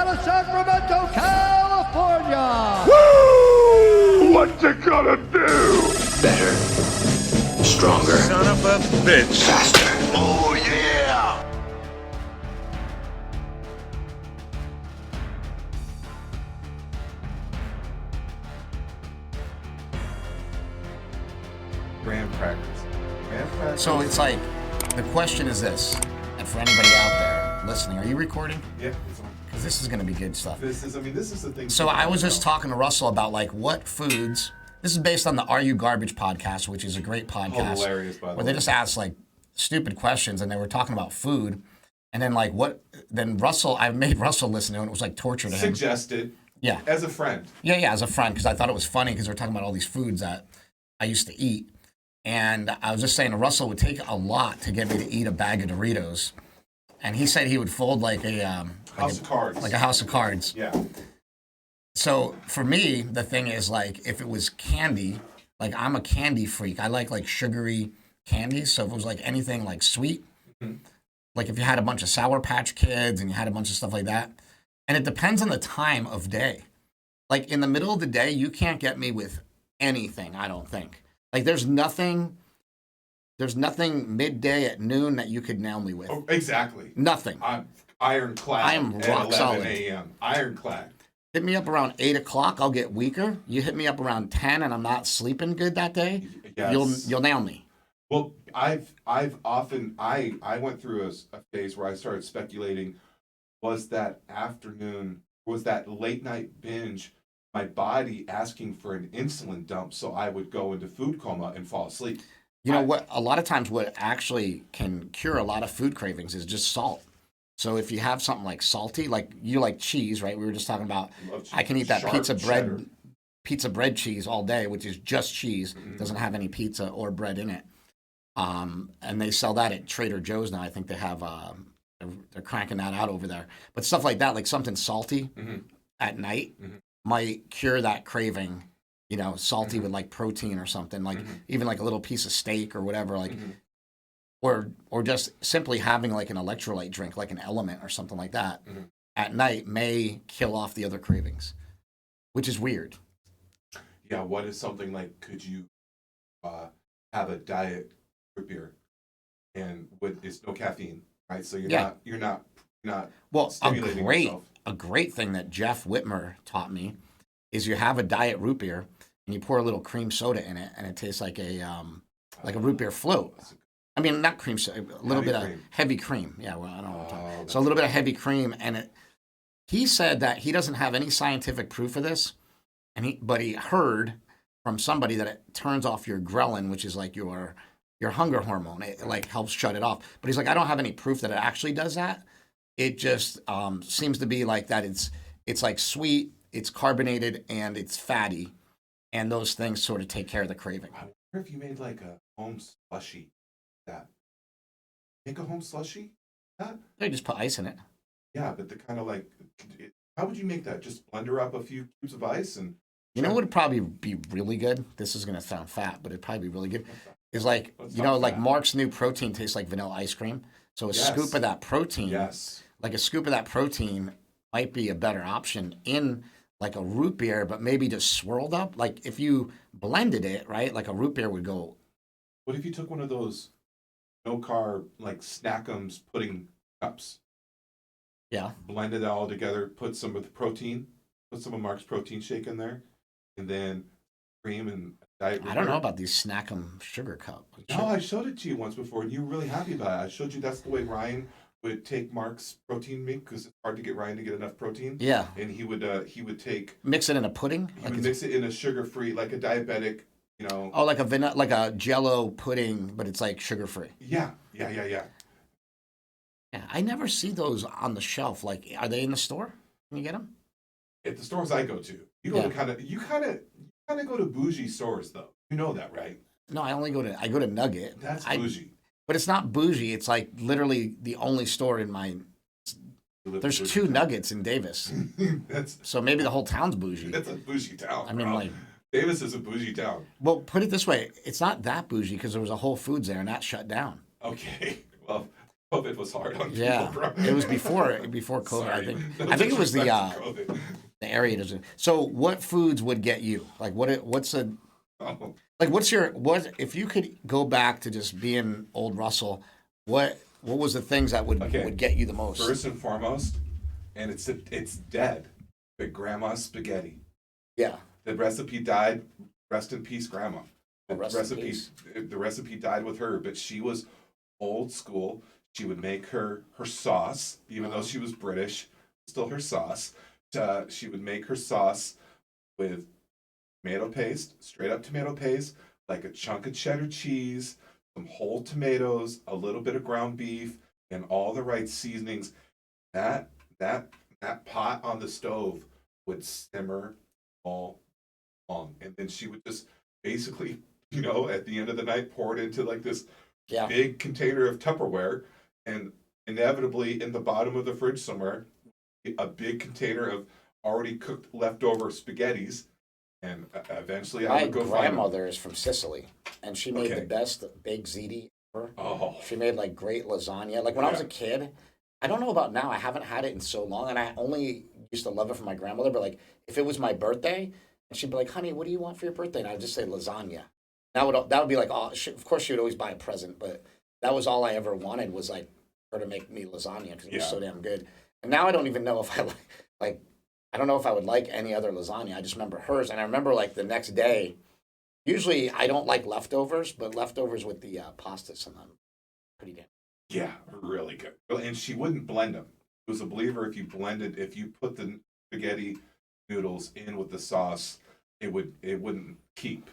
out of Sacramento, California. Woo! What you gonna do? Better. Stronger. Son of a bitch. Faster. Oh, yeah! Graham crackers. Graham crackers. So it's like, the question is this, and for anybody out there listening, are you recording? Yeah, it's on. Because this is going to be good stuff. This is the thing. So I was just talking to Russell about like what foods. This is based on the Are You Garbage podcast, which is a great podcast. Hilarious, by the where way. they just ask like stupid questions, and they were talking about food, and then like what? Then Russell, I made Russell listen to it. And it was like torture to him. Suggested. Yeah. As a friend. Yeah, as a friend, because I thought it was funny because they were talking about all these foods that I used to eat. And I was just saying to Russell, it would take a lot to get me to eat a bag of Doritos. And he said he would fold like a... House of cards. Like a house of cards. Yeah. So for me, the thing is like, if it was candy, like I'm a candy freak. I like sugary candies. So if it was like anything like sweet, like if you had a bunch of Sour Patch Kids and you had a bunch of stuff like that. And it depends on the time of day. Like in the middle of the day, you can't get me with anything, I don't think. Like there's nothing midday at noon that you could nail me with. Oh, exactly. Nothing. I'm ironclad. I am at rock 11 solid. a.m. Ironclad. Hit me up around 8 o'clock, I'll get weaker. You hit me up around 10 and I'm not sleeping good that day, Yes. you'll nail me. Well, I've often I went through a phase where I started speculating, was that late night binge my body asking for an insulin dump so I would go into food coma and fall asleep. You know what? A lot of times, what actually can cure a lot of food cravings is just salt. So if you have something like salty, like you like cheese, right? We were just talking about. I can eat that Sharp pizza bread cheese all day, which is just cheese. Doesn't have any pizza or bread in it. And they sell that at Trader Joe's now. I think they have. They're cranking that out over there. But stuff like that, like something salty at night, might cure that craving. You know, salty with like protein or something, like even like a little piece of steak or whatever, like, or just simply having like an electrolyte drink, like an Element or something like that, at night may kill off the other cravings, which is weird. Yeah, what is something like? Could you have a diet root beer, and it's no caffeine, right? So you're not Well, stimulating yourself. a great thing that Jeff Whitmer taught me is you have a diet root beer and you pour a little cream soda in it, and it tastes like a root beer float. I mean, not cream soda, a little bit of heavy cream. Yeah, well, I don't know what I'm talking about. So a little bit of heavy cream, and he said that he doesn't have any scientific proof of this, but he heard from somebody that it turns off your ghrelin, which is like your hunger hormone. It like helps shut it off. But he's like, I don't have any proof that it actually does that. It just seems to be like that. It's like sweet, it's carbonated, and it's fatty, and those things sort of take care of the craving. I wonder if you made like a home slushy. That make a home slushy. That They just put ice in it. yeah, but the kind of like, how would you make that? Just blender up a few cubes of ice and. You know what would probably be really good? This is going to sound fat, but it'd probably be really good. Is like, like Mark's new protein tastes like vanilla ice cream. So a scoop of that protein, like a scoop of that protein might be a better option in like a root beer, but maybe just swirled up. Like if you blended it, right? Like a root beer would go. What if you took one of those no carb like Snackums pudding cups? Yeah. Blended it all together, put some of the protein, put some of Mark's protein shake in there, and then cream and diet. I don't know about these Snackum sugar cup. No, I showed it to you once before, and you were really happy about it. I showed you that's the way Ryan would take Mark's protein milk because it's hard to get Ryan to get enough protein. Yeah. And he would take mix it in a pudding. He would mix it in a sugar-free, like a diabetic, you know. Oh, like a Jello pudding, but it's like sugar-free. Yeah. Yeah, I never see those on the shelf. Like, are they in the store? Can you get them? At the stores I go to, you go to kind of go to bougie stores though. You know that, right? No, I go to Nugget. That's bougie. But it's not bougie. It's like literally the only store in my. There's two Nuggets in Davis. So maybe the whole town's bougie. That's a bougie town. I mean, like Davis is a bougie town. Well, put it this way: it's not that bougie because there was a Whole Foods there and that shut down. Okay, well, COVID was hard on Yeah, people, bro. it was before COVID. Sorry. I think it was the COVID. the area doesn't. So, what foods would get you? Like, what's a Oh. like? What if you could go back to just being old Russell? What was the things that would Okay. would get you the most? First and foremost, and it's dead, but grandma's spaghetti. Yeah, The recipe died. Rest in peace, grandma. Rest in peace. The recipe died with her, but she was old school. She would make her sauce, even though she was British, still her sauce. She would make her sauce with tomato paste, straight up tomato paste, like a chunk of cheddar cheese, some whole tomatoes, a little bit of ground beef, and all the right seasonings. That pot on the stove would simmer all long, and then she would just basically, at the end of the night, pour it into like this yeah. big container of Tupperware, and inevitably in the bottom of the fridge somewhere, a big container of already cooked leftover spaghettis, and eventually I My would go find grandmother is from Sicily, and she made Okay. the best big ziti ever. Oh, She made like great lasagna. Like when I was a Yeah. kid, I don't know about now. I haven't had it in so long, and I only used to love it from my grandmother. But like if it was my birthday, and she'd be like, "Honey, what do you want for your birthday?" And I'd just say lasagna. That would be like, oh, of course she would always buy a present, but that was all I ever wanted was like her to make me lasagna because it was Yeah. so damn good. And now I don't even know if I like. I don't know if I would like any other lasagna. I just remember hers, and I remember like the next day. Usually I don't like leftovers, but leftovers with the pasta sometimes pretty damn. yeah, really good. And she wouldn't blend them. She was a believer if you put the spaghetti noodles in with the sauce, it wouldn't keep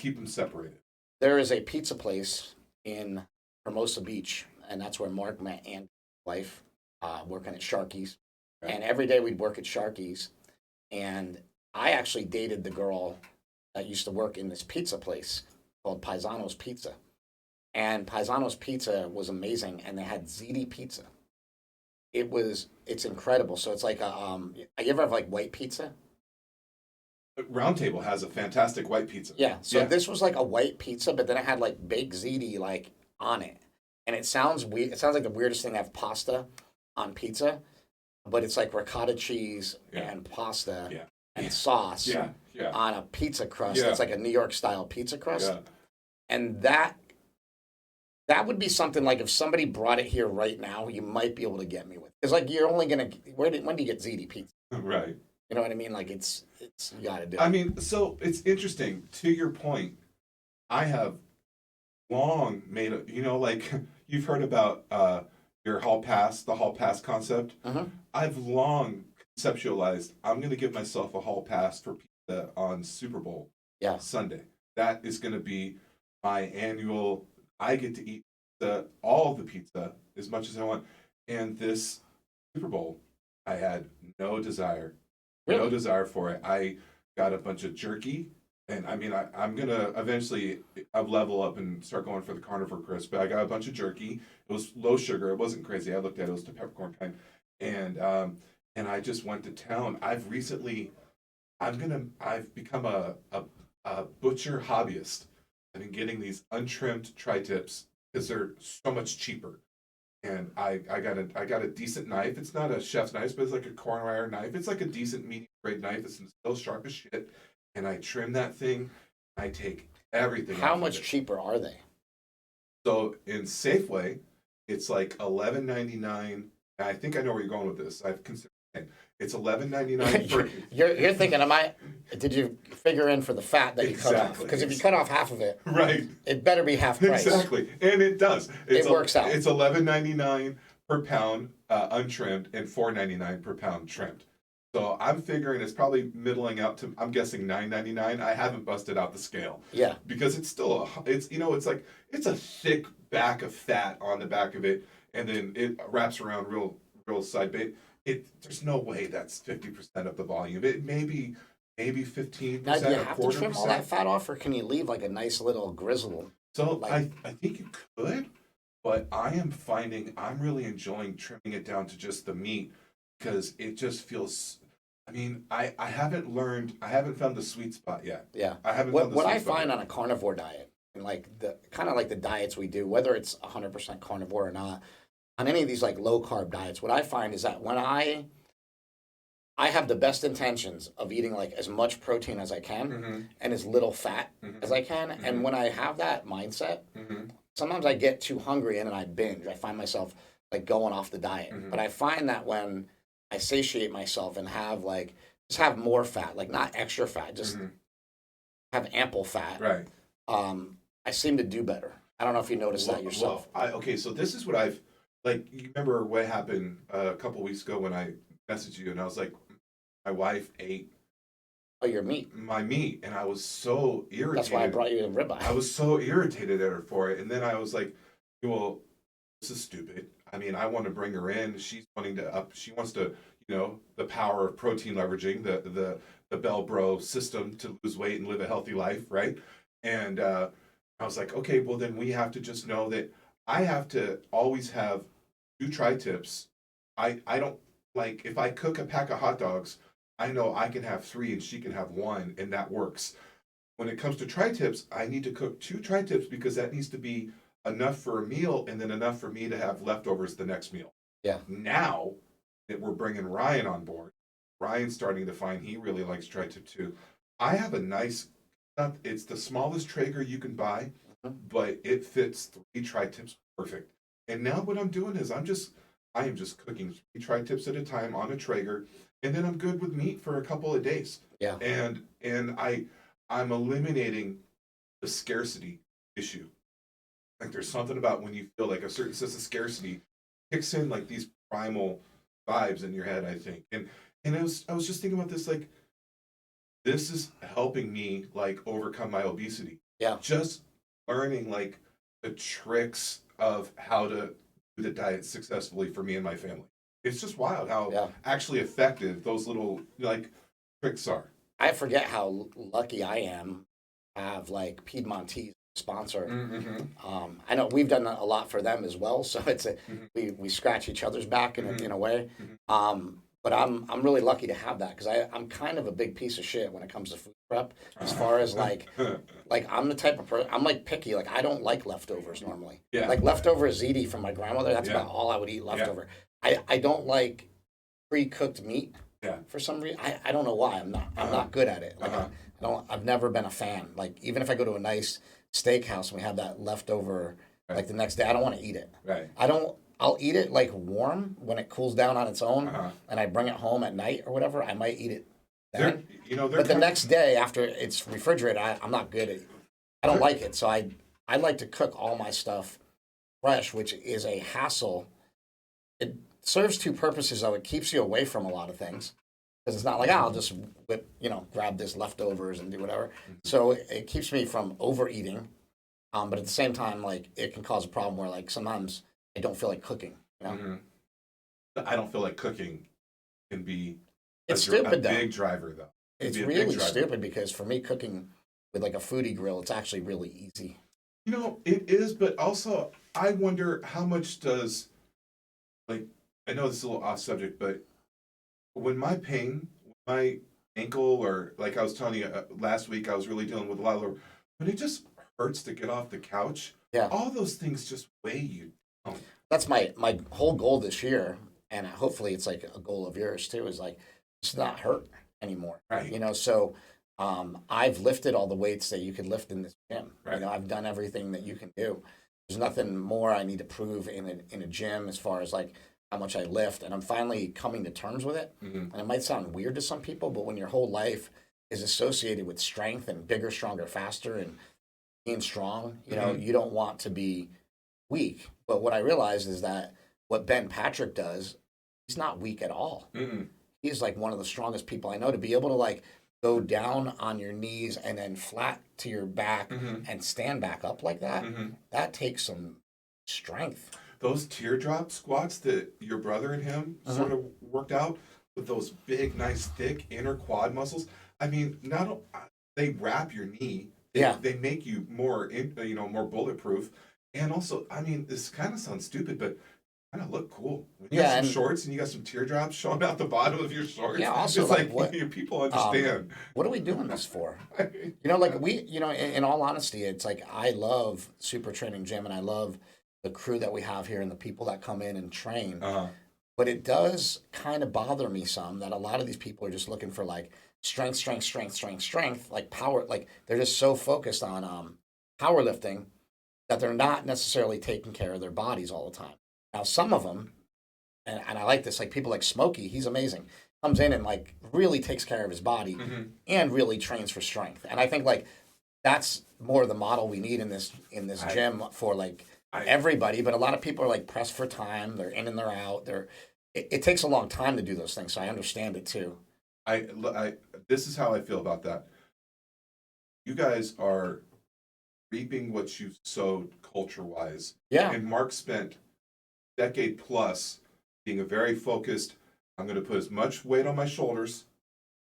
them separated. There is a pizza place in Hermosa Beach, and that's where Mark met Andy's wife, working at Sharky's. Okay. And every day we'd work at Sharky's, and I actually dated the girl that used to work in this pizza place called Paisano's Pizza. And Paisano's Pizza was amazing, and they had ziti pizza. It's incredible. So it's like you ever have like white pizza? Round Table has a fantastic white pizza. Yeah. So this was like a white pizza, but then it had like baked ziti like on it, and it sounds weird. It sounds like the weirdest thing to have pasta on pizza, but it's like ricotta cheese Yeah. and pasta Yeah. and sauce Yeah. on a pizza crust. Yeah. That's like a New York style pizza crust, Yeah. and that would be something like if somebody brought it here right now, you might be able to get me with. It's like you're only gonna when do you get ziti pizza? Right. You know what I mean? Like it's you got to do it. I mean, so it's interesting. To your point, I have long made like you've heard about the hall pass concept. Uh-huh. I've long conceptualized. I'm going to give myself a hall pass for pizza on Super Bowl Sunday. That is going to be my annual. I get to eat all the pizza as much as I want. And this Super Bowl, I had no desire. Really? No desire for it. I got a bunch of jerky, and I mean, I'm gonna eventually level up and start going for the carnivore crisp. But I got a bunch of jerky. It was low sugar. It wasn't crazy. I looked at it. It was the peppercorn kind, and I just went to town. I've become a butcher hobbyist. I've been getting these untrimmed tri-tips because they're so much cheaper. And I got a decent knife. It's not a chef's knife, but it's like a corner iron knife. It's like a decent medium grade knife. It's still sharp as shit. And I trim that thing. I take everything. How off of much it. cheaper are they? So in Safeway, it's like $11.99. I think I know where you're going with this. I've considered it. It's $11.99 for You're thinking, did you figure in for the fat that you cut off? Exactly. Because if you cut off half of it, right. it better be half price. Exactly, and it does. It works out. It's $11.99 per pound untrimmed and $4.99 per pound trimmed. So I'm figuring it's probably middling out to. I'm guessing $9.99. I haven't busted out the scale. Yeah. Because it's still it's a thick back of fat on the back of it, and then it wraps around real side bait. There's no way that's 50% of the volume. It may be 15%. Now, do you a have to quarter trim all percent. that fat off, or can you leave like a nice little grizzle? So I think you could, but I am finding I'm really enjoying trimming it down to just the meat because it just feels. I mean, I haven't found the sweet spot yet. Yeah. I haven't. What found the what sweet I spot find yet. on a carnivore diet, and like the kind of like the diets we do, whether it's 100% carnivore or not, on any of these like low carb diets, what I find is that when I have the best intentions of eating like as much protein as I can and as little fat as I can, and when I have that mindset, sometimes I get too hungry and then I binge. I find myself like going off the diet. But I find that when I satiate myself and have like just have more fat, like not extra fat, just have ample fat. Right. I seem to do better. I don't know if you noticed that yourself. Okay, so this is what I've like. You remember what happened a couple weeks ago when I messaged you and I was like, my wife ate your meat. My meat, and I was so irritated. That's why I brought you a ribeye. I was so irritated at her for it, and then I was like, well, this is stupid. I mean, I want to bring her in. She's wanting to up. She wants to, the power of protein leveraging, the Bell Bro system to lose weight and live a healthy life, right? And I was like, okay, well then we have to just know that I have to always have 2 tri-tips. I don't like if I cook a pack of hot dogs, I know I can have 3 and she can have 1, and that works. When it comes to tri-tips, I need to cook 2 tri-tips because that needs to be enough for a meal and then enough for me to have leftovers the next meal. Yeah. Now that we're bringing Ryan on board, Ryan's starting to find he really likes tri-tip too. I have a nice, it's the smallest Traeger you can buy, but it fits 3 tri-tips perfect. And now what I'm doing is I am just cooking 3 tri-tips at a time on a Traeger, and then I'm good with meat for a couple of days. Yeah. And I'm eliminating the scarcity issue. Like there's something about when you feel like a certain sense of scarcity kicks in, like these primal vibes in your head, I think. And I was just thinking about this, like this is helping me like overcome my obesity. Yeah. Just learning like the tricks of how to do the diet successfully for me and my family. It's just wild how actually effective those little like tricks are. I forget how lucky I am to have like Piedmontese sponsor. I know we've done a lot for them as well, so it's we scratch each other's back in a way. But I'm really lucky to have that because I'm kind of a big piece of shit when it comes to food prep. As far as like I'm the type of person, I'm like picky. Like I don't like leftovers normally. Yeah. Like leftover ziti from my grandmother. That's about all I would eat leftover. I don't like pre-cooked meat. Yeah. For some reason, I don't know why. I'm not good at it. Like I've never been a fan. Like even if I go to a nice steakhouse and we have that leftover like the next day, I don't want to eat it. Right. I'll eat it like warm when it cools down on its own, and I bring it home at night or whatever. I might eat it then. But the next day after it's refrigerated, I'm not good at it. I don't like it, so I like to cook all my stuff fresh, which is a hassle. It serves 2 purposes though. It keeps you away from a lot of things because it's not like I'll just grab this leftovers and do whatever. So it keeps me from overeating, but at the same time, like it can cause a problem where like sometimes I don't feel like cooking. I don't feel like cooking can be it's stupid though. Big driver though. It's really stupid because for me cooking with like a foodie grill, it's actually really easy. It is, but also I wonder how much does like I know this is a little off subject, but when my ankle or like I was telling you last week, I was really dealing with a lot of when it just hurts to get off the couch. Yeah, all those things just weigh you down. That's my whole goal this year, and hopefully it's like a goal of yours too. Is like it's not hurt anymore, right? So I've lifted all the weights that you could lift in this gym. Right. I've done everything that you can do. There's nothing more I need to prove in a gym as far as like how much I lift, and I'm finally coming to terms with it. And it might sound weird to some people, but when your whole life is associated with strength and bigger, stronger, faster, and being strong, you don't want to be weak. But what I realized is that what Ben Patrick does, he's not weak at all. He's like one of the strongest people I know. To be able to like go down on your knees and then flat to your back and stand back up like that, that takes some strength. Those teardrop squats that your brother and him sort of worked out with those big, nice, thick inner quad muscles. I mean, they wrap your knee. They make you more, more bulletproof. And also, I mean, this kind of sounds stupid, but kind of look cool. When you got some shorts and you got some teardrops showing out the bottom of your shorts. Yeah, also it's like what, people understand. What are we doing this for? Like we, in all honesty, it's like I love Super Training Gym and I love the crew that we have here and the people that come in and train. Uh-huh. But it does kind of bother me some that a lot of these people are just looking for like strength, like power. Like they're just so focused on powerlifting that they're not necessarily taking care of their bodies all the time. Now, some of them, and I like this, like people like Smokey, he's amazing. Comes in and like really takes care of his body and really trains for strength. And I think like that's more the model we need in this gym for like everybody. But a lot of people are like pressed for time. They're in and they're out. It takes a long time to do those things. So I understand it too. This is how I feel about that. You guys are reaping what you've sowed culture-wise. Yeah. And Mark spent a decade plus being a very focused, I'm going to put as much weight on my shoulders,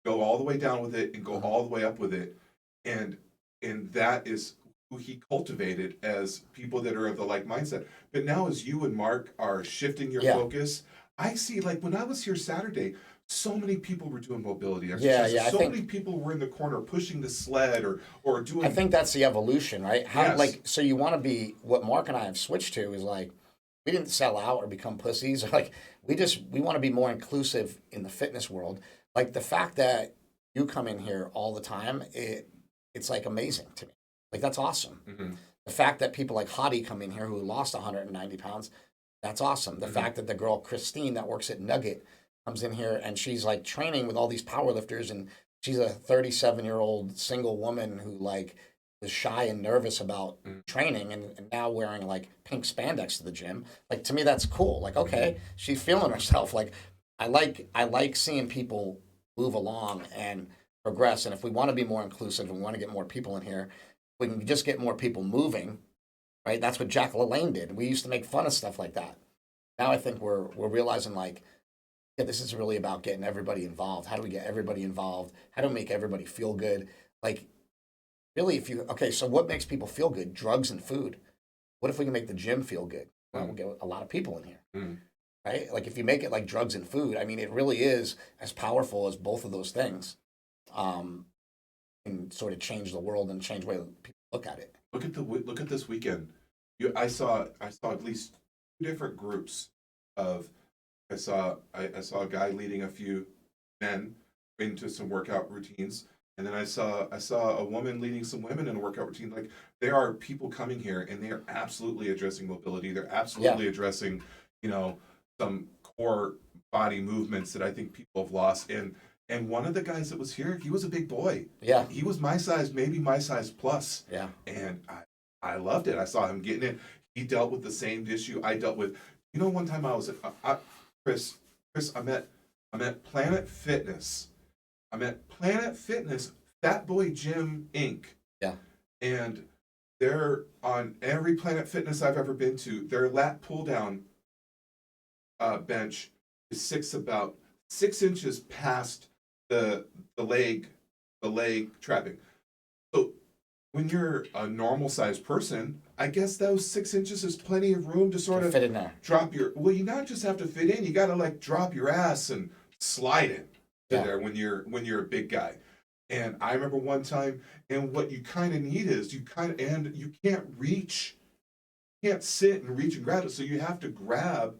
go all the way down with it, and go all the way up with it. And that is who he cultivated as people that are of the like mindset. But now as you and Mark are shifting your focus, I see, like when I was here Saturday, so many people were doing mobility exercises. Yeah, Many people were in the corner pushing the sled or doing. I think that's the evolution, right? How Yes. like so you want to be what Mark and I have switched to is like we didn't sell out or become pussies. Like we want to be more inclusive in the fitness world. Like the fact that you come in here all the time, it's like amazing to me. Like that's awesome. Mm-hmm. The fact that people like Hottie come in here who lost 190 pounds, that's awesome. The fact that the girl Christine that works at Nugget comes in here and she's like training with all these powerlifters and she's a 37-year-old single woman who like was shy and nervous about training and now wearing like pink spandex to the gym. Like to me that's cool. Like okay, she's feeling herself. Like I like seeing people move along and progress. And if we want to be more inclusive and we want to get more people in here, we can just get more people moving, right? That's what Jack LaLanne did. We used to make fun of stuff like that. Now I think we're realizing like, yeah, this is really about getting everybody involved. How do we get everybody involved? How do we make everybody feel good? Like, really, so what makes people feel good? Drugs and food. What if we can make the gym feel good? Well, we'll get a lot of people in here, right? Like, if you make it like drugs and food, I mean, it really is as powerful as both of those things, and sort of change the world and change the way people look at it. Look at this weekend. I saw at least two different groups of. I saw a guy leading a few men into some workout routines, and then I saw a woman leading some women in a workout routine. Like there are people coming here, and they are absolutely addressing mobility. They're absolutely addressing, some core body movements that I think people have lost. And one of the guys that was here, he was a big boy. Yeah, he was my size, maybe my size plus. Yeah, and I loved it. I saw him getting it. He dealt with the same issue I dealt with. One time I was at. Chris, I'm at Planet Fitness. I'm at Planet Fitness, Fat Boy Gym Inc. Yeah. And they're on every Planet Fitness I've ever been to, their lat pull down bench is about 6 inches past the leg trapping. So when you're a normal sized person, I guess those 6 inches is plenty of room to sort of fit in there. Drop your. Well, you not just have to fit in. You got to like drop your ass and slide in there when you're a big guy. And I remember one time, and what you kind of need is you can't reach, can't sit and reach and grab it. So you have to grab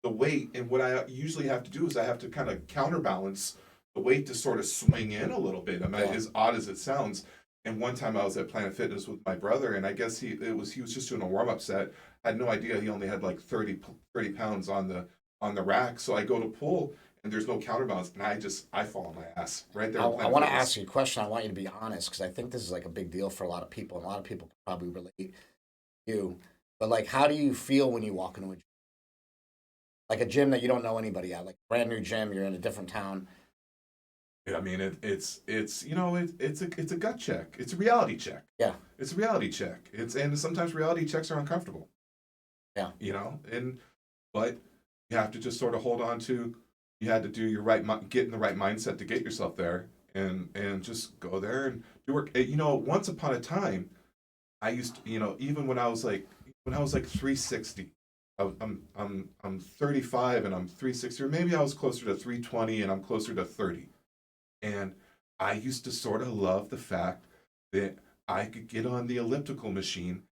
the weight. And what I usually have to do is I have to kind of counterbalance the weight to sort of swing in a little bit. I mean, as odd as it sounds. And one time I was at Planet Fitness with my brother, and I guess he was just doing a warm-up set. I had no idea he only had like 30 pounds on the rack. So I go to pull, and there's no counterbalance, and I fall on my ass right there. I want to ask you a question. I want you to be honest, because I think this is like a big deal for a lot of people, and a lot of people can probably relate to you. But like, how do you feel when you walk into a gym? Like a gym that you don't know anybody at, like a brand new gym, you're in a different town. I mean, it's a gut check. It's a reality check. Yeah, it's a reality check. And sometimes reality checks are uncomfortable. Yeah, but you have to just sort of hold on to. You had to do get in the right mindset to get yourself there, and just go there and do work. Once upon a time, I used to, even when I was like 360. I'm 35 and I'm 360, or maybe I was closer to 320 and I'm closer to 30. And I used to sort of love the fact that I could get on the elliptical machine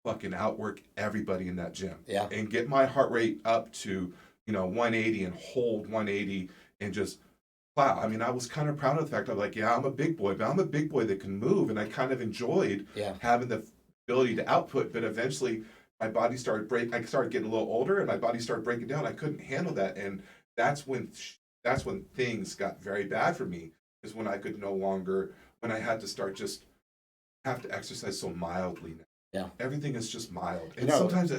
fucking outwork everybody in that gym. Yeah. And get my heart rate up to, 180 and hold 180 and just wow. I mean, I was kind of proud of the fact I'm like, yeah, I'm a big boy, but I'm a big boy that can move. And I kind of enjoyed having the ability to output, but eventually my body started I started getting a little older and my body started breaking down. I couldn't handle that. And that's when things got very bad for me, is when I could no longer, when I had to start just have to exercise so mildly now. Yeah. Everything is just mild. And sometimes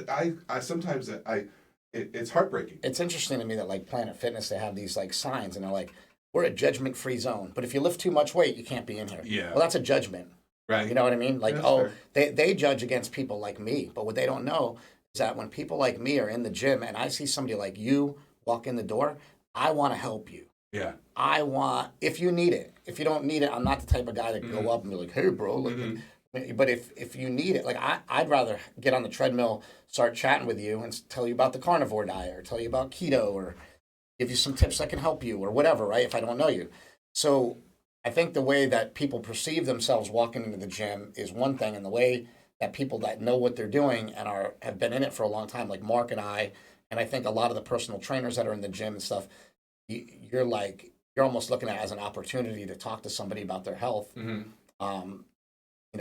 it's heartbreaking. It's interesting to me that like Planet Fitness, they have these like signs and they're like, we're a judgment-free zone. But if you lift too much weight, you can't be in here. Yeah. Well, that's a judgment. Right. You know what I mean? Like, That's they judge against people like me. But what they don't know is that when people like me are in the gym and I see somebody like you walk in the door, I want to help you. Yeah. If you need it. If you don't need it, I'm not the type of guy that go up and be like, hey, bro, look. But if you need it, like I'd rather get on the treadmill, start chatting with you and tell you about the carnivore diet or tell you about keto or give you some tips that can help you or whatever, right? If I don't know you. So I think the way that people perceive themselves walking into the gym is one thing, and the way that people that know what they're doing and have been in it for a long time, like Mark and I think a lot of the personal trainers that are in the gym and stuff, you're almost looking at it as an opportunity to talk to somebody about their health.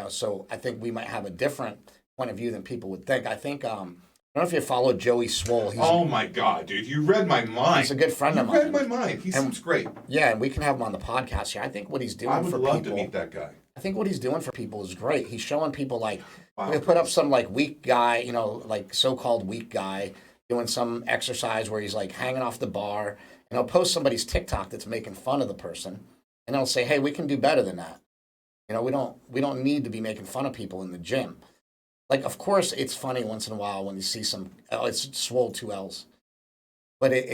So I think we might have a different point of view than people would think. I think, I don't know if you follow Joey Swole. Oh my God, dude. You read my mind. He's a good friend of mine. You read my mind. He seems great. Yeah, and we can have him on the podcast here. I think what he's doing for people. I would love to meet that guy. I think what he's doing for people is great. He's showing people like, we put up some like weak guy, like so-called weak guy doing some exercise where he's like hanging off the bar, and he'll post somebody's TikTok that's making fun of the person, and they'll say, hey, we can do better than that. We don't need to be making fun of people in the gym. Like, of course, it's funny once in a while when you see it's Swole 2 L's. But it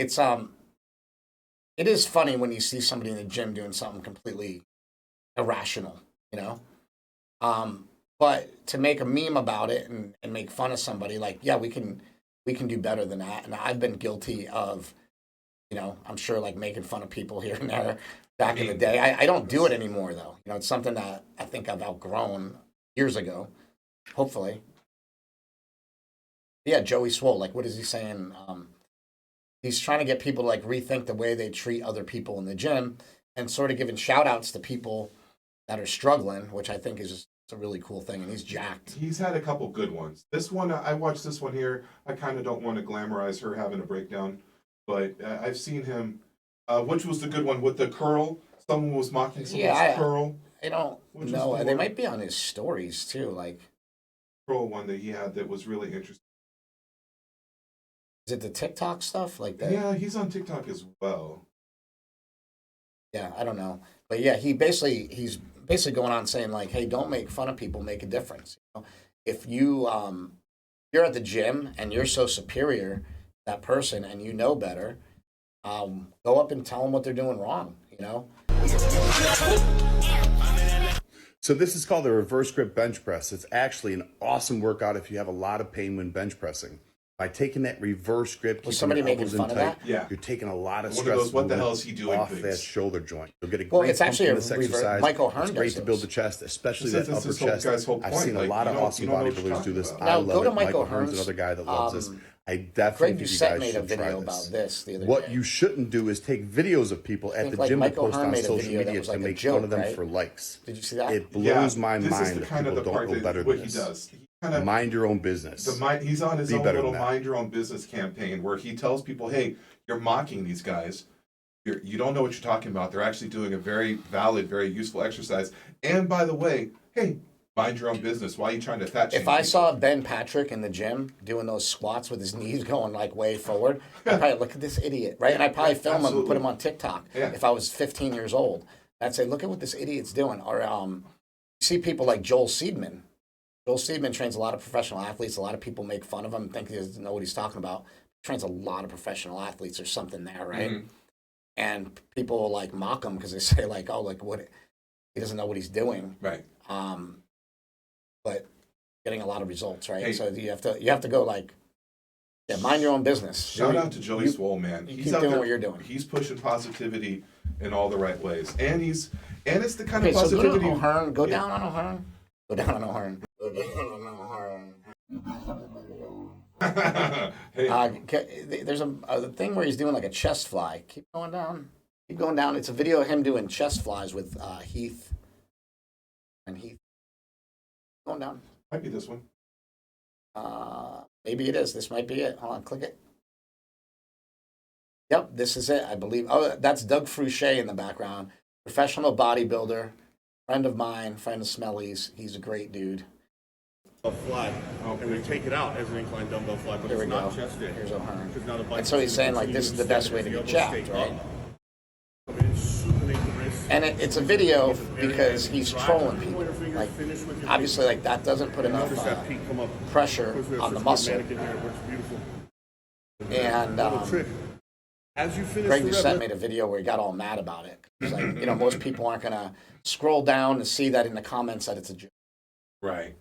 is funny when you see somebody in the gym doing something completely irrational, But to make a meme about it and make fun of somebody, like, yeah, we can do better than that. And I've been guilty of, I'm sure like making fun of people here and there back in the day. I don't do it anymore though. It's something that I think I've outgrown years ago, hopefully. Yeah, Joey Swole, like what is he saying? He's trying to get people to like rethink the way they treat other people in the gym and sort of giving shout outs to people that are struggling, which I think is just a really cool thing. And he's jacked. He's had a couple good ones. This one, I watched this one here. I kind of don't want to glamorize her having a breakdown, but I've seen him. Which was the good one with the curl? Someone was mocking someone's curl. I don't know. They might be on his stories too. Like curl one that he had that was really interesting. Is it the TikTok stuff like that? Yeah, he's on TikTok as well. Yeah, I don't know, but yeah, he's basically going on saying like, hey, don't make fun of people, make a difference. If you're at the gym and you're so superior to that person and you know better, go up and tell them what they're doing wrong. So this is called the reverse grip bench press. It's actually an awesome workout if you have a lot of pain when bench pressing. By taking that reverse grip, was somebody making fun of that? Yeah. You're taking a lot of One stress of those, what the hell is he doing off things. that shoulder joint. You'll get a Well, great it's pump actually from a this reverse. exercise. Michael Hearn It's great does to build those. the chest, especially This that is upper this whole chest. guy's whole I've point. seen a Like, lot you of don't- awesome you don't know what you're bodybuilders do talking this. about. I Now, love go to it. Michael Hearn's Hearn's, another guy that loves this. I Greg definitely think you Doucette guys made a should try video this. about this the other What day. you shouldn't do is take videos of people at think, the like, gym to Michael post Hearn on made a social video that media was to like a make joke, fun of them right? for likes. Did you see that? It blows my this mind is the that kind people of the don't part know that better what than he this. does. He kind of Mind your own business. He's on his Be own better little than that. mind your own business campaign where he tells people, hey, you're mocking these guys. You don't know what you're talking about. They're actually doing a very valid, very useful exercise. And by the way, hey, mind your own business. Why are you trying to fat shame If I people? saw Ben Patrick in the gym doing those squats with his knees going like way forward, I'd probably look at this idiot, right? And I'd probably film him and Absolutely. put him on TikTok Yeah. if I was 15 years old. I'd say, look at what this idiot's doing. Or you see people like Joel Seedman. Joel Seedman trains a lot of professional athletes. A lot of people make fun of him and think he doesn't know what he's talking about. He trains a lot of professional athletes. There's something there, right? Mhm. And people like mock him because they say like, oh, like what? He doesn't know what he's doing. Right. But getting a lot of results, right? Hey. So you have to go like, yeah, mind your own business. Shout out to Joey Swole, man. you He's keep out doing there, what you're doing. He's pushing positivity in all the right ways. And it's the kind Okay, of so positivity. go down on O'Hearn. Go Yeah. down on O'Hearn. Go down on O'Hearn. Go down on O'Hearn. Hey, There's a thing where he's doing like a chest fly. Keep going down. Keep going down. It's a video of him doing chest flies with Heath. And Heath. Going down. might be this one. Maybe it is. This might be it. Hold on, click it. Yep, this is it, I believe. Oh, that's Doug Fruchet in the background. Professional bodybuilder, friend of mine, friend of Smelly's. He's a great dude. A fly, and we take it out as an incline dumbbell fly, but Here we it's not go. chest in. Here's O'Hearn. Because now the bike And so he's saying, like, this is the best way to get jacked, right? And it's a video because he's trolling people. Like, obviously, like, that doesn't put enough pressure on the muscle. And as you finish Greg the Doucette rep, made a video where he got all mad about it. He's like, you know, most people aren't going to scroll down to see that in the comments that it's a joke. Right.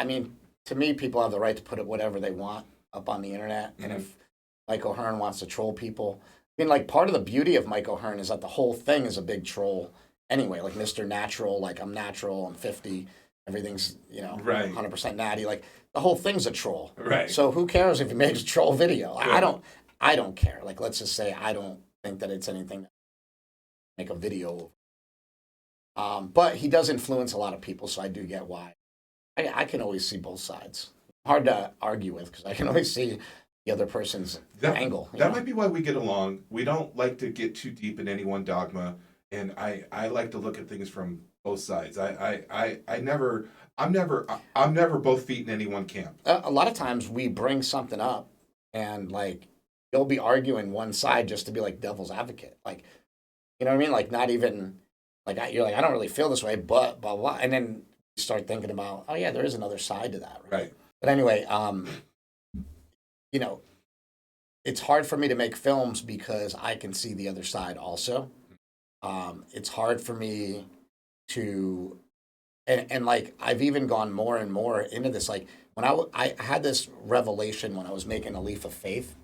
I mean, to me, people have the right to put whatever they want up on the internet. And if Mike O'Hearn wants to troll people, I mean, like, part of the beauty of Mike O'Hearn is that the whole thing is a big troll anyway. Like, Mr. Natural, like, I'm natural, I'm 50, everything's, you know, Right. 100% natty. Like, the whole thing's a troll. Right. So who cares if he makes a troll video? I don't care. Like, let's just say I don't think that it's anything to make a video. But he does influence a lot of people, so I do get why. I can always see both sides. Hard to argue with because I can always see the other person's angle. That might be why we get along. We don't like to get too deep in any one dogma, and I like to look at things from both sides. I'm never both feet in any one camp. A lot of times we bring something up, and like you'll be arguing one side just to be like devil's advocate, like you know what I mean? Like not even like you're like I don't really feel this way, but blah blah, and then you start thinking about oh yeah, there is another side to that, right? But anyway, you know, it's hard for me to make films because I can see the other side also. It's hard for me to, and like I've even gone more and more into this. Like when I had this revelation when I was making A Leaf of Faith.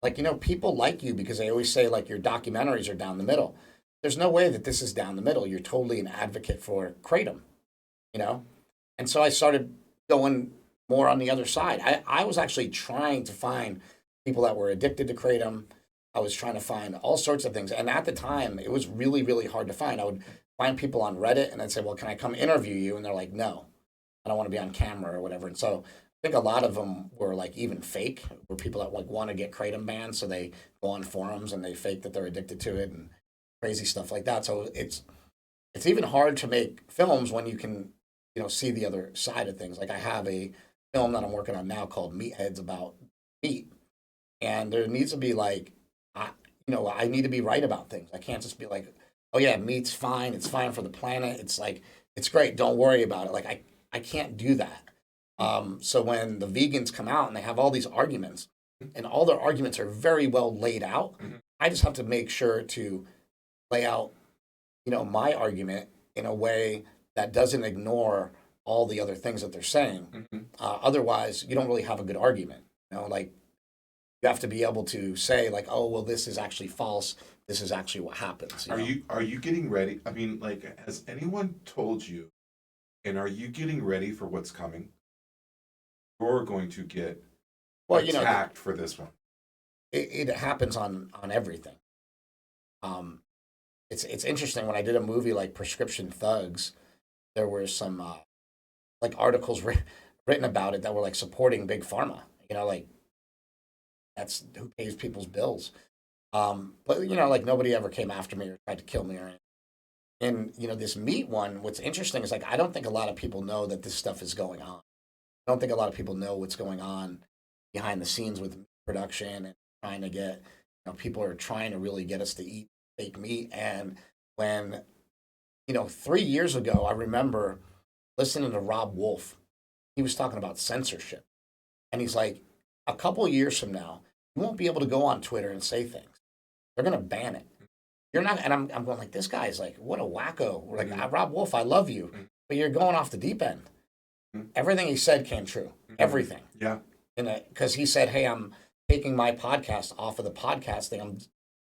Like, you know, people like you because they always say like your documentaries are down the middle. There's no way that this is down the middle. You're totally an advocate for Kratom, you know? And so I started going more on the other side. I was actually trying to find people that were addicted to Kratom. I was trying to find all sorts of things. And at the time, it was really, really hard to find. I would find people on Reddit and I'd say, well, can I come interview you? And they're like, no, I don't want to be on camera or whatever. And so I think a lot of them were like even fake, were people that like want to get Kratom banned. So they go on forums and they fake that they're addicted to it and crazy stuff like that. So it's even hard to make films when you can, you know, see the other side of things. Like I have a film that I'm working on now called Meatheads about meat. And there needs to be like, I need to be right about things. I can't just be like, oh yeah, meat's fine. It's fine for the planet. It's like, it's great. Don't worry about it. Like I can't do that. So when the vegans come out and they have all these arguments and all their arguments are very well laid out, I just have to make sure to lay out, you know, my argument in a way that doesn't ignore all the other things that they're saying. Otherwise, you don't really have a good argument. You know, like you have to be able to say like, oh, well, this is actually false. This is actually what happens. Are you getting ready? I mean, like, has anyone told you, and are you getting ready for what's coming? You're going to get attacked for this one. It happens on everything. It's interesting when I did a movie like Prescription Thugs, there were some like articles written about it that were like supporting big pharma. You know, like that's who pays people's bills. But you know, like nobody ever came after me or tried to kill me or anything. And you know, this meat one, what's interesting is like I don't think a lot of people know that this stuff is going on. I don't think a lot of people know what's going on behind the scenes with production and trying to get, you know, people are trying to really get us to eat fake meat. And when, you know, 3 years ago, I remember listening to Robb Wolf. He was talking about censorship. And he's like, a couple of years from now, you won't be able to go on Twitter and say things. They're going to ban it. You're not, and I'm going like, this guy's like, what a wacko. We're like, Robb Wolf, I love you, but you're going off the deep end. Everything he said came true. Everything. Yeah. Because he said, hey, I'm taking my podcast off of the podcast thing. I'm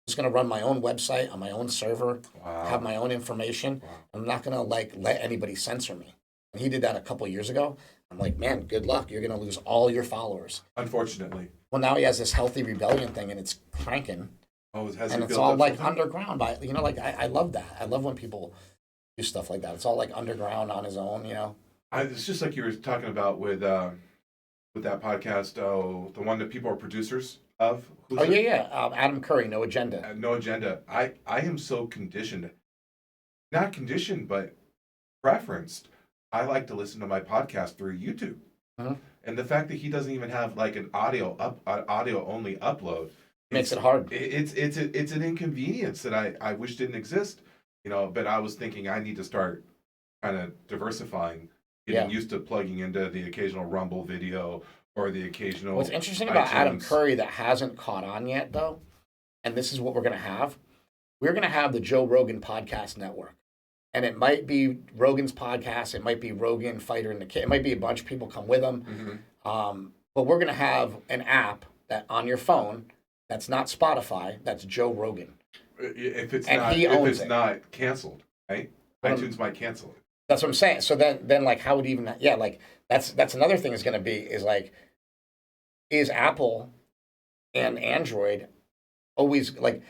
just going to run my own website on my own server, have my own information. I'm not going to like let anybody censor me. And he did that a couple years ago. I'm like, man, good luck. You're going to lose all your followers. Unfortunately. Well, now he has this healthy rebellion thing, and it's cranking. Oh, has And he it's built all up like something? underground. By like I love that. I love when people do stuff like that. It's all like underground on his own. It's just like you were talking about with that podcast. Oh, the one that people are producers of. Who's Oh it? yeah. Adam Curry, No Agenda. No Agenda. I am so conditioned, not conditioned, but preferenced. I like to listen to my podcast through YouTube, and the fact that he doesn't even have like an audio only upload Makes it hard. It's an inconvenience that I wish didn't exist, But I was thinking I need to start kind of diversifying, getting used to plugging into the occasional Rumble video or the occasional. What's interesting about iTunes. Adam Curry that hasn't caught on yet, though, and this is what we're going to have. We're going to have the Joe Rogan Podcast Network. And it might be Rogan's podcast. It might be Rogan, Fighter, and the Kid. It might be a bunch of people come with him. But we're going to have an app that on your phone that's not Spotify, that's Joe Rogan. If it's And not, he if owns it's it. not canceled, right? iTunes might cancel it. That's what I'm saying. So then like, how would even, like, that's another thing is going to be, is like, is Apple and Android always, like,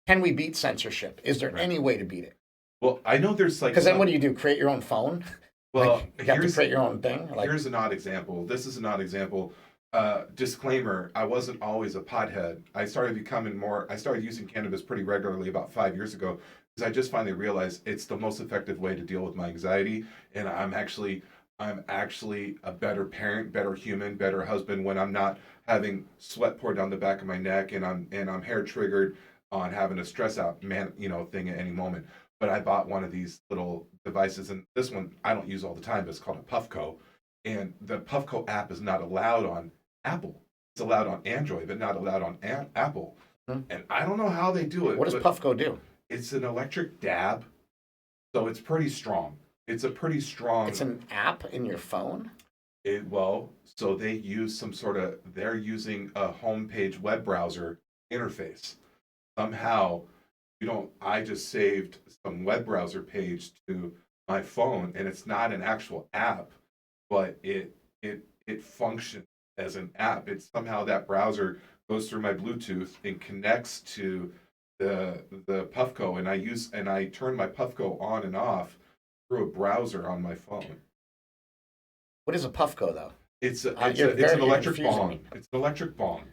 can we beat censorship? Is there any way to beat it? Well, I know there's like. Because then what do you do? Create your own phone? Well, Like, you have to create your own thing? Like, here's an odd example. This is an odd example. Disclaimer, I wasn't always a pothead. I started using cannabis pretty regularly about 5 years ago because I just finally realized it's the most effective way to deal with my anxiety. And I'm actually a better parent, better human, better husband when I'm not having sweat pour down the back of my neck and I'm hair triggered on having a stress out thing at any moment. But I bought one of these little devices, and this one I don't use all the time, but it's called a Puffco. And the Puffco app is not allowed on Apple. It's allowed on Android, but not allowed on Apple. And I don't know how they do it. what does Puffco do? It's an electric dab, so it's pretty strong. It's a pretty strong. It's an app in your phone? So they use they're using a homepage web browser interface. Somehow, I just saved some web browser page to my phone, and it's not an actual app, but it functions as an app. It's somehow that browser goes through my Bluetooth and connects to the Puffco, and I turn my Puffco on and off through a browser on my phone. What is a Puffco, though? It's an you're electric confusing bong. me. It's an electric bong.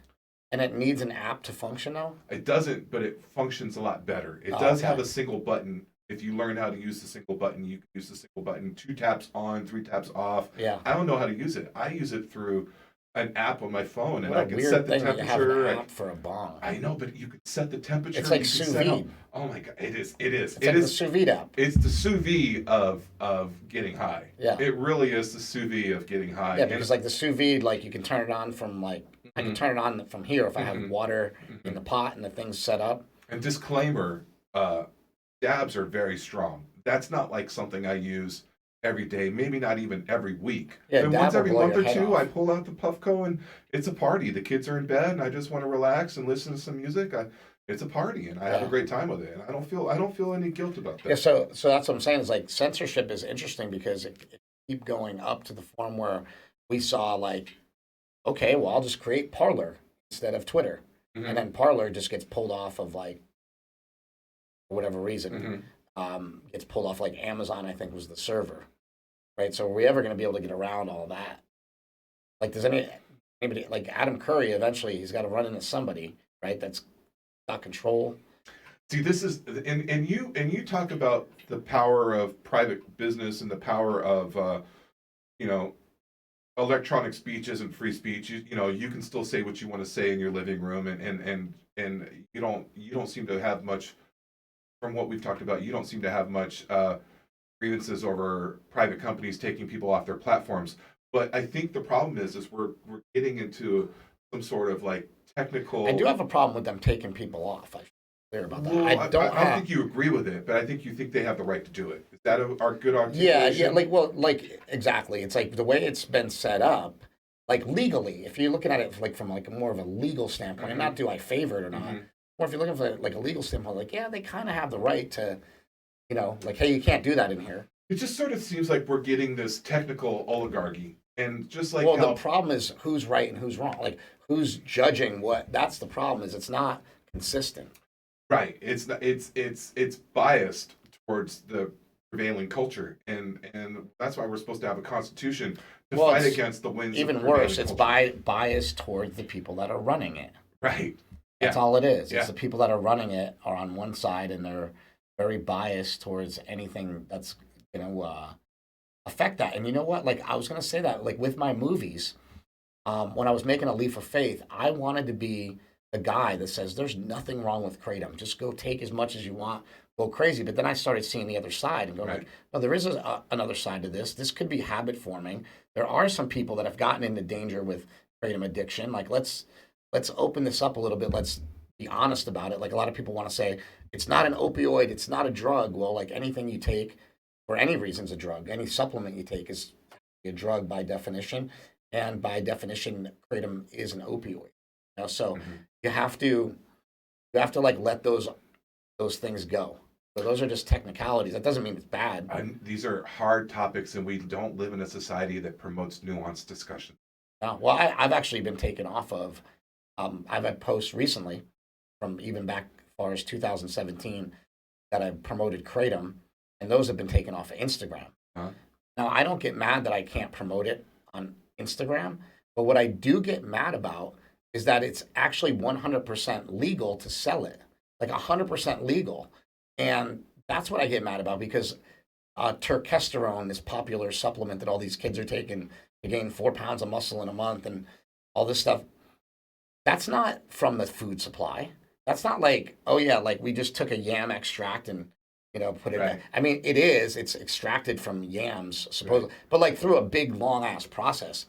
And it needs an app to function, though? It doesn't, but it functions a lot better. It does have a single button. If you learn how to use the single button, you can use the single button. 2 taps on, 3 taps off. Yeah. I don't know how to use it. I use it through an app on my phone, and What I a can weird set the thing that you have temperature. an app for a bong. I know, but you can set the temperature. It's like you can sous set vide. Oh my god, it is. It's like the sous vide app. It's the sous vide of getting high. Yeah. It really is the sous vide of getting high. Yeah, because like the sous vide, like you can turn it on from like, I can turn it on from here if I have water in the pot and the thing's set up. And disclaimer, dabs are very strong. That's not like something I use every day, maybe not even every week. Yeah, But dab once will every blow month your or head two, off. I pull out the Puffco and it's a party. The kids are in bed and I just want to relax and listen to some music. It's a party and I have a great time with it. And I don't feel any guilt about that. Yeah, so that's what I'm saying is like censorship is interesting because it keep going up to the form where we saw like, okay, well, I'll just create Parler instead of Twitter. And then Parler just gets pulled off of like, for whatever reason, gets pulled off like Amazon, I think was the server. Right. So are we ever going to be able to get around all that? Like, does anybody like Adam Curry, eventually he's got to run into somebody, right? That's got control. See, this is and you talk about the power of private business and the power of electronic speech isn't free speech. You can still say what you want to say in your living room, and you don't seem to have much, from what we've talked about, you don't seem to have much grievances over private companies taking people off their platforms. But I think the problem is we're getting into some sort of like technical. I do have a problem with them taking people off. I should be clear about that. Well, I don't think you agree with it, but I think you think they have the right to do it. Is that our good Yeah, articulation? like exactly. It's like the way it's been set up, like legally. If you're looking at it like from like more of a legal standpoint, and not do I favor it or not, or if you're looking for like a legal standpoint, like yeah, they kind of have the right to, like hey, you can't do that in here. It just sort of seems like we're getting this technical oligarchy, and just like Well, how the problem is who's right and who's wrong. Like who's judging what? That's the problem. Is it's not consistent. right, it's not, it's biased towards the prevailing culture, and that's why we're supposed to have a constitution to Well, fight it's against the winds. Even of prevailing worse, it's culture. biased towards the people that are running it. Right. That's Yeah. all it is. Yeah. It's the people that are running it are on one side and they're very biased towards anything that's going to affect that. And you know what? Like I was going to say that, like with my movies, when I was making A Leap of Faith, I wanted to be the guy that says there's nothing wrong with kratom. Just go take as much as you want, go crazy. But then I started seeing the other side and going Right. like, no, there is another side to this. This could be habit forming. There are some people that have gotten into danger with kratom addiction. Like let's open this up a little bit. Let's be honest about it. Like a lot of people want to say it's not an opioid, it's not a drug. Well, like anything you take for any reason is a drug. Any supplement you take is a drug by definition, and by definition, kratom is an opioid. So you have to like let those things go. So those are just technicalities. That doesn't mean it's bad. And these are hard topics, and we don't live in a society that promotes nuanced discussion. Well, I've actually been taken off of. I've had posts recently from even back as far as 2017 that I promoted kratom, and those have been taken off of Instagram. Huh? Now, I don't get mad that I can't promote it on Instagram, but what I do get mad about is that it's actually 100% legal to sell it, like 100% legal. And that's what I get mad about because turkesterone, this popular supplement that all these kids are taking to gain 4 pounds of muscle in a month and all this stuff, that's not from the food supply. That's not like, oh yeah, like we just took a yam extract and put it Right. in. I mean, it's extracted from yams, supposedly, but like through a big long ass process.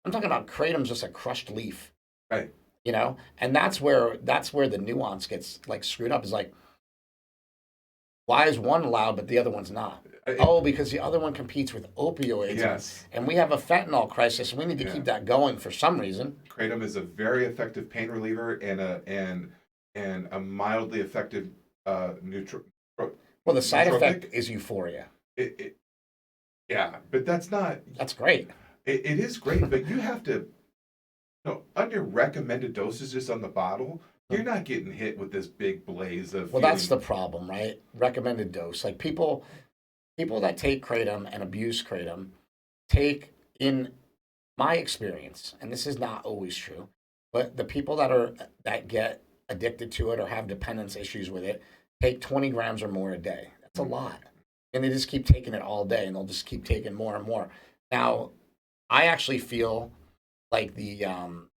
I'm talking about kratom's just a crushed leaf, Right. and that's where the nuance gets like screwed up. Is like, why is one allowed but the other one's not? Oh, because the other one competes with opioids. Yes. And we have a fentanyl crisis, and we need to keep that going for some reason. Kratom is a very effective pain reliever and a mildly effective neutral. Well, the side nootropic. effect is euphoria. Yeah, but that's not. That's great. It is great, but you have to. Under recommended dosages on the bottle, you're not getting hit with this big blaze of. Well, that's the problem, right? Recommended dose. Like people that take kratom and abuse kratom take, in my experience, and this is not always true, but the people that get addicted to it or have dependence issues with it take 20 grams or more a day. That's a lot. And they just keep taking it all day, and they'll just keep taking more and more. Now, I actually feel like the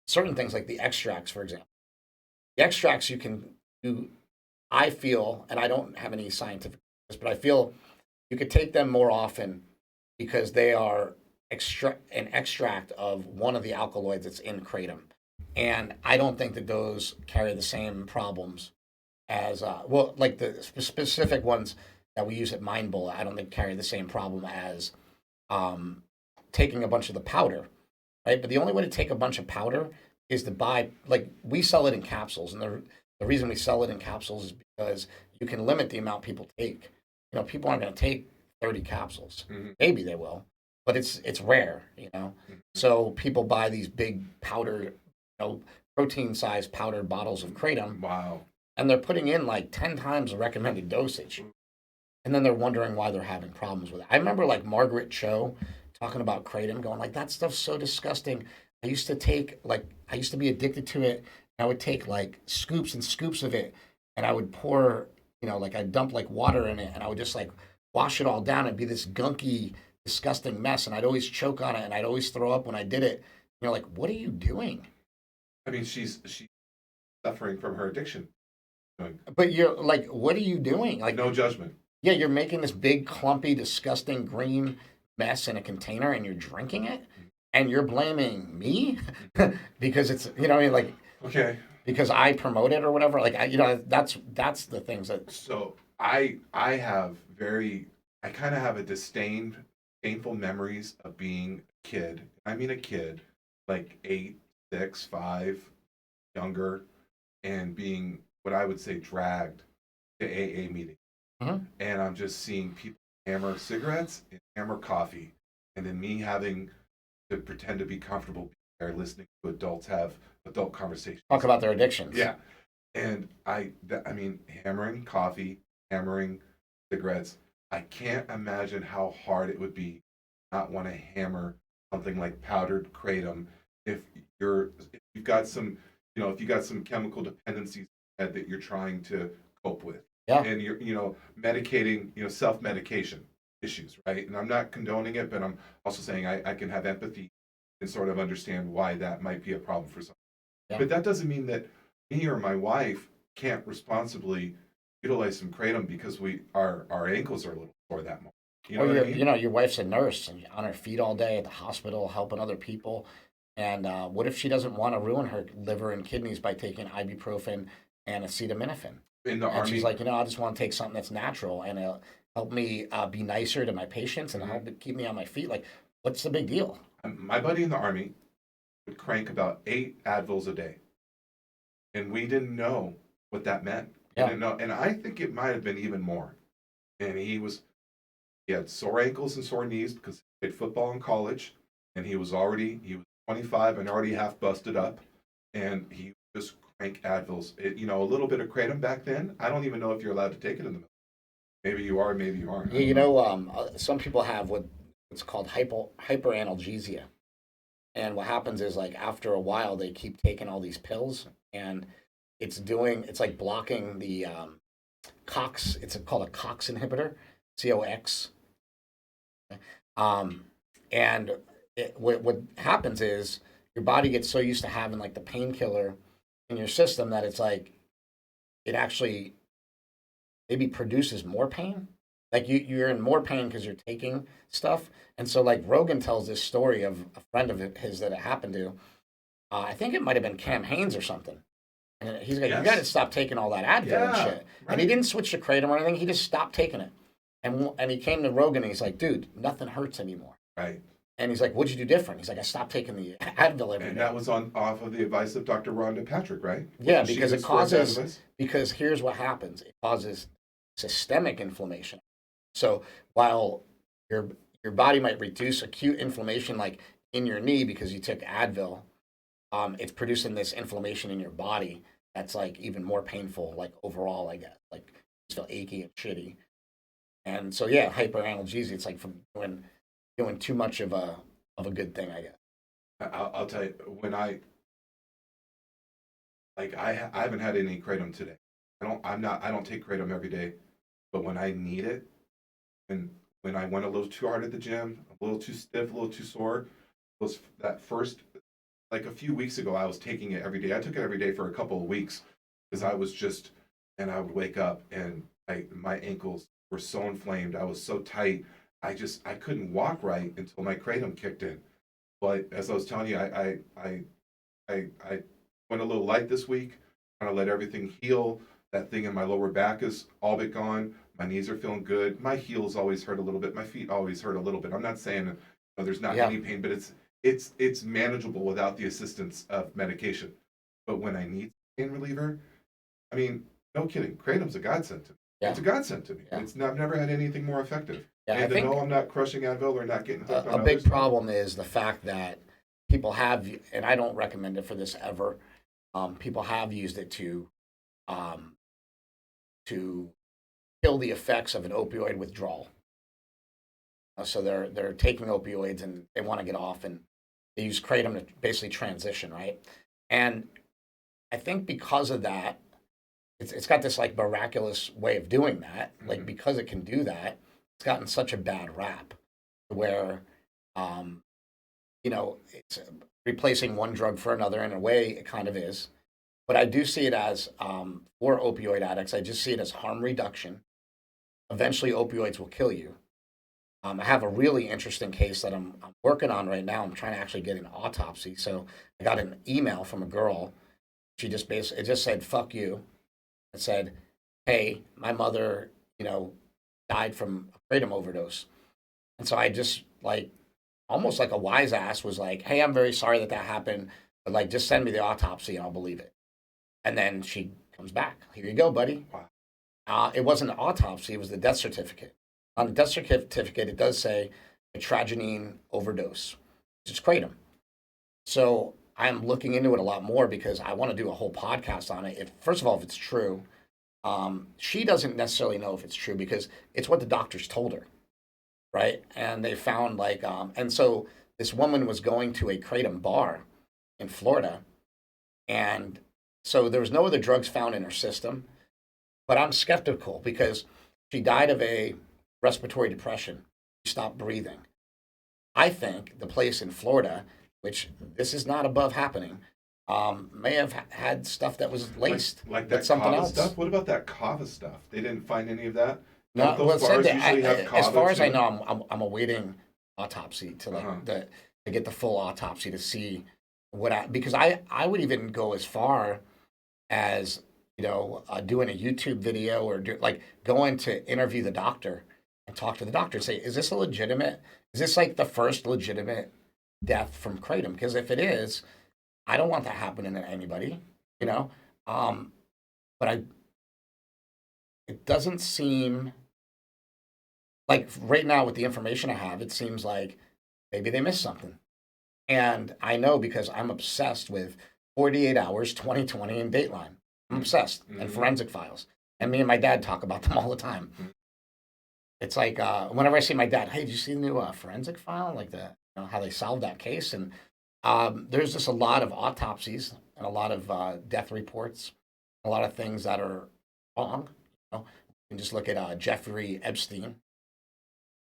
certain things like the extracts, for example. The extracts you can do, I feel, and I don't have any scientific, but I feel you could take them more often because they are an extract of one of the alkaloids that's in kratom. And I don't think that those carry the same problems as, like the specific ones that we use at Mind Bowl, I don't think carry the same problem as taking a bunch of the powder, right? But the only way to take a bunch of powder is to buy, like we sell it in capsules. And the reason we sell it in capsules is because you can limit the amount people take. People aren't going to take 30 capsules. Mm-hmm. Maybe they will, but it's rare, Mm-hmm. So people buy these big powder, protein-sized powdered bottles of kratom. Wow. And they're putting in like 10 times the recommended dosage. And then they're wondering why they're having problems with it. I remember like Margaret Cho talking about kratom, going like, that stuff's so disgusting. I used to be addicted to it. I would take like scoops and scoops of it, and I would pour, I'd dump like water in it, and I would just like wash it all down and be this gunky, disgusting mess. And I'd always choke on it, and I'd always throw up when I did it. Like, what are you doing? I mean, she's suffering from her addiction. But you're like, what are you doing? Like, no judgment. Yeah, you're making this big, clumpy, disgusting green mess in a container, and you're drinking it, and you're blaming me because it's like, okay, because I promote it or whatever. Like that's the things that. So I kind of have a painful memories of being a kid. I mean, a kid like 8, 6, 5, younger, and being what I would say dragged to AA meetings. Mm-hmm. And I'm just seeing people hammer cigarettes and hammer coffee, and then me having to pretend to be comfortable there listening to adults have adult conversations. Talk about their addictions. Yeah. And I mean, hammering coffee, hammering cigarettes, I can't imagine how hard it would be not want to hammer something like powdered kratom if you've got some, if you got some chemical dependencies that you're trying to cope with. Yeah. And you're, medicating, self-medication issues, right? And I'm not condoning it, but I'm also saying I can have empathy and sort of understand why that might be a problem for some. Yeah. But that doesn't mean that me or my wife can't responsibly utilize some kratom because our ankles are a little sore that moment. You know what I mean? Your wife's a nurse and on her feet all day at the hospital helping other people. And what if she doesn't want to ruin her liver and kidneys by taking ibuprofen and acetaminophen? In the and army, she's like, I just want to take something that's natural and it'll help me be nicer to my patients and help keep me on my feet. Like, what's the big deal? my buddy in the army would crank about 8 Advils a day, and we didn't know what that meant. We Yeah. didn't know, and I think it might have been even more. And he had sore ankles and sore knees because he played football in college, and he was 25 and already half busted up, and he just crank Advils. A little bit of kratom back then. I don't even know if you're allowed to take it in the military. Maybe you are, maybe you aren't. Yeah, some people have what's called hyperanalgesia. And what happens is, like, after a while, they keep taking all these pills, and it's like blocking the COX. It's called a COX inhibitor, COX. And what happens is your body gets so used to having like the painkiller in your system that it's like it actually maybe produces more pain. Like you're in more pain because you're taking stuff. And so, like, Rogan tells this story of a friend of his that it happened to. I think it might have been Cam Hanes or something. And he's like, Yes. You got to stop taking all that Advil and shit. Right. And he didn't switch to Kratom or anything. He just stopped taking it. And he came to Rogan and he's like, dude, nothing hurts anymore. Right. And he's like, what'd you do different? He's like, I stopped taking the Advil every And day. that was off of the advice of Dr. Rhonda Patrick, right? Yeah, She because was it for that causes, advice? because here's what happens. It causes systemic inflammation. So while your body might reduce acute inflammation like in your knee because you took Advil, it's producing this inflammation in your body that's like even more painful, like overall, I guess. Like you just feel achy and shitty. And so yeah, hyperanalgesia, it's like from doing too much of a good thing, I guess. I'll tell you, when I haven't had any kratom today. I don't take kratom every day, but when I need it, and when I went a little too hard at the gym, a little too stiff, a little too sore, was that first, like a few weeks ago, I was taking it every day. I took it every day for a couple of weeks because I was just, and I would wake up and my ankles were so inflamed. I was so tight. I couldn't walk right until my kratom kicked in. But as I was telling you, I went a little light this week, trying to let everything heal. That thing in my lower back is all but gone. My knees are feeling good. My heels always hurt a little bit. My feet always hurt a little bit. I'm not saying there's not any pain, but it's manageable without the assistance of medication. But when I need pain reliever, I mean, no kidding, kratom's a godsend to me. Yeah. It's a godsend to me. Yeah. I've never had anything more effective. Yeah, And I to think know I'm not crushing Advil or not getting hooked on a big other stuff. problem is the fact that people have, and I don't recommend it for this ever. People have used it to kill the effects of an opioid withdrawal. So they're taking opioids and they want to get off, and they use kratom to basically transition, right? And I think because of that, it's got this like miraculous way of doing that. Like because it can do that, it's gotten such a bad rap where, it's replacing one drug for another. In a way, it kind of is. But I do see it as, for opioid addicts, I just see it as harm reduction. Eventually, opioids will kill you. I have a really interesting case that I'm working on right now. I'm trying to actually get an autopsy. So I got an email from a girl. She just basically, it just said, fuck you. It said, hey, my mother, died from a kratom overdose. And so I just almost like a wise ass was like, hey, I'm very sorry that happened, but just send me the autopsy and I'll believe it. And then she comes back. Here you go, buddy. Wow. It wasn't an autopsy. It was the death certificate. On the death certificate, it does say metragenine overdose, which is kratom. So I'm looking into it a lot more because I want to do a whole podcast on it. If first of all, if it's true, she doesn't necessarily know if it's true because it's what the doctors told her, right? And they found and so this woman was going to a kratom bar in Florida, and so there was no other drugs found in her system. But I'm skeptical because she died of a respiratory depression. She stopped breathing. I think the place in Florida, which this is not above happening, may have had stuff that was laced like that with something kava else. stuff. What about that kava stuff? They didn't find any of that. No, Don't well, it those said bars that usually have as kava far as I too? know, I'm awaiting autopsy to to get the full autopsy to see because I would even go as far as doing a YouTube video or going to interview the doctor and talk to the doctor and say, is this like the first legitimate death from kratom? Because if it is, I don't want that happening to anybody, but it doesn't seem like right now with the information I have, it seems like maybe they missed something. And I know because I'm obsessed with 48 Hours, 2020, and Dateline. I'm obsessed, and Forensic Files. And me and my dad talk about them all the time. It's like whenever I see my dad, hey, did you see the new Forensic File? Like how they solved that case? And there's just a lot of autopsies and a lot of death reports, a lot of things that are wrong. You can just look at Jeffrey Epstein,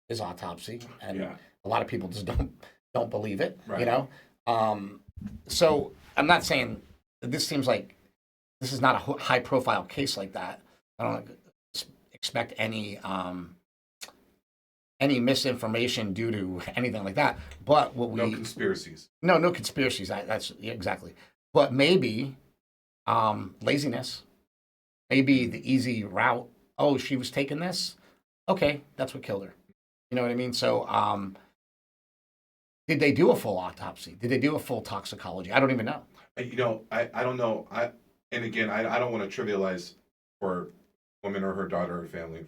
his autopsy, and a lot of people just don't believe it. Right. So I'm not saying this seems like this is not a high profile case like that. I don't expect any misinformation due to anything like that. But no conspiracies. No conspiracies. That's exactly. But maybe laziness. Maybe the easy route. Oh, she was taking this. Okay, that's what killed her. You know what I mean? So, did they do a full autopsy? Did they do a full toxicology? I don't even know. I don't know. And again, I don't want to trivialize for woman or her daughter or family,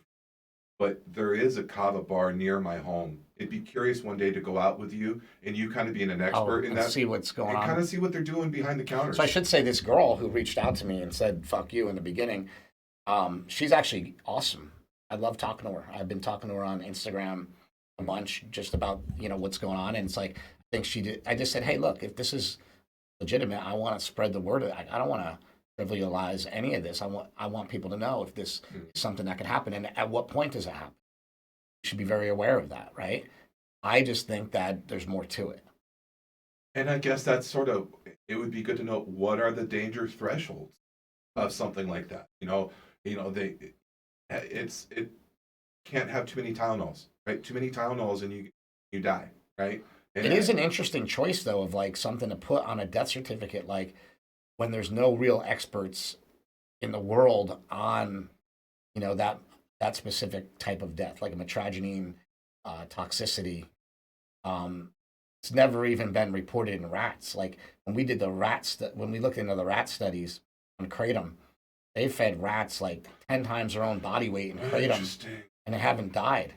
but there is a kava bar near my home. It'd be curious one day to go out with you and you kind of being an expert in and that. See what's going and on. kind of see what they're doing behind the counters. So I should say this girl who reached out to me and said, fuck you in the beginning, she's actually awesome. I love talking to her. I've been talking to her on Instagram a bunch just about, what's going on. And it's like, I think she did. I just said, hey, look, if this is legitimate, I want to spread the word. I don't want to trivialize any of this. I want people to know if this is something that could happen and at what point does it happen. You should be very aware of that, right? I just think that there's more to it. And I guess that's it would be good to know what are the danger thresholds of something like that. It can't have too many Tylenols, right? Too many Tylenols and you die, right? And it is an interesting choice though of like something to put on a death certificate, like when there's no real experts in the world on, that specific type of death, like a metragenine toxicity. It's never even been reported in rats. Like when we did when we looked into the rat studies on kratom, they fed rats like 10 times their own body weight in kratom, and they haven't died.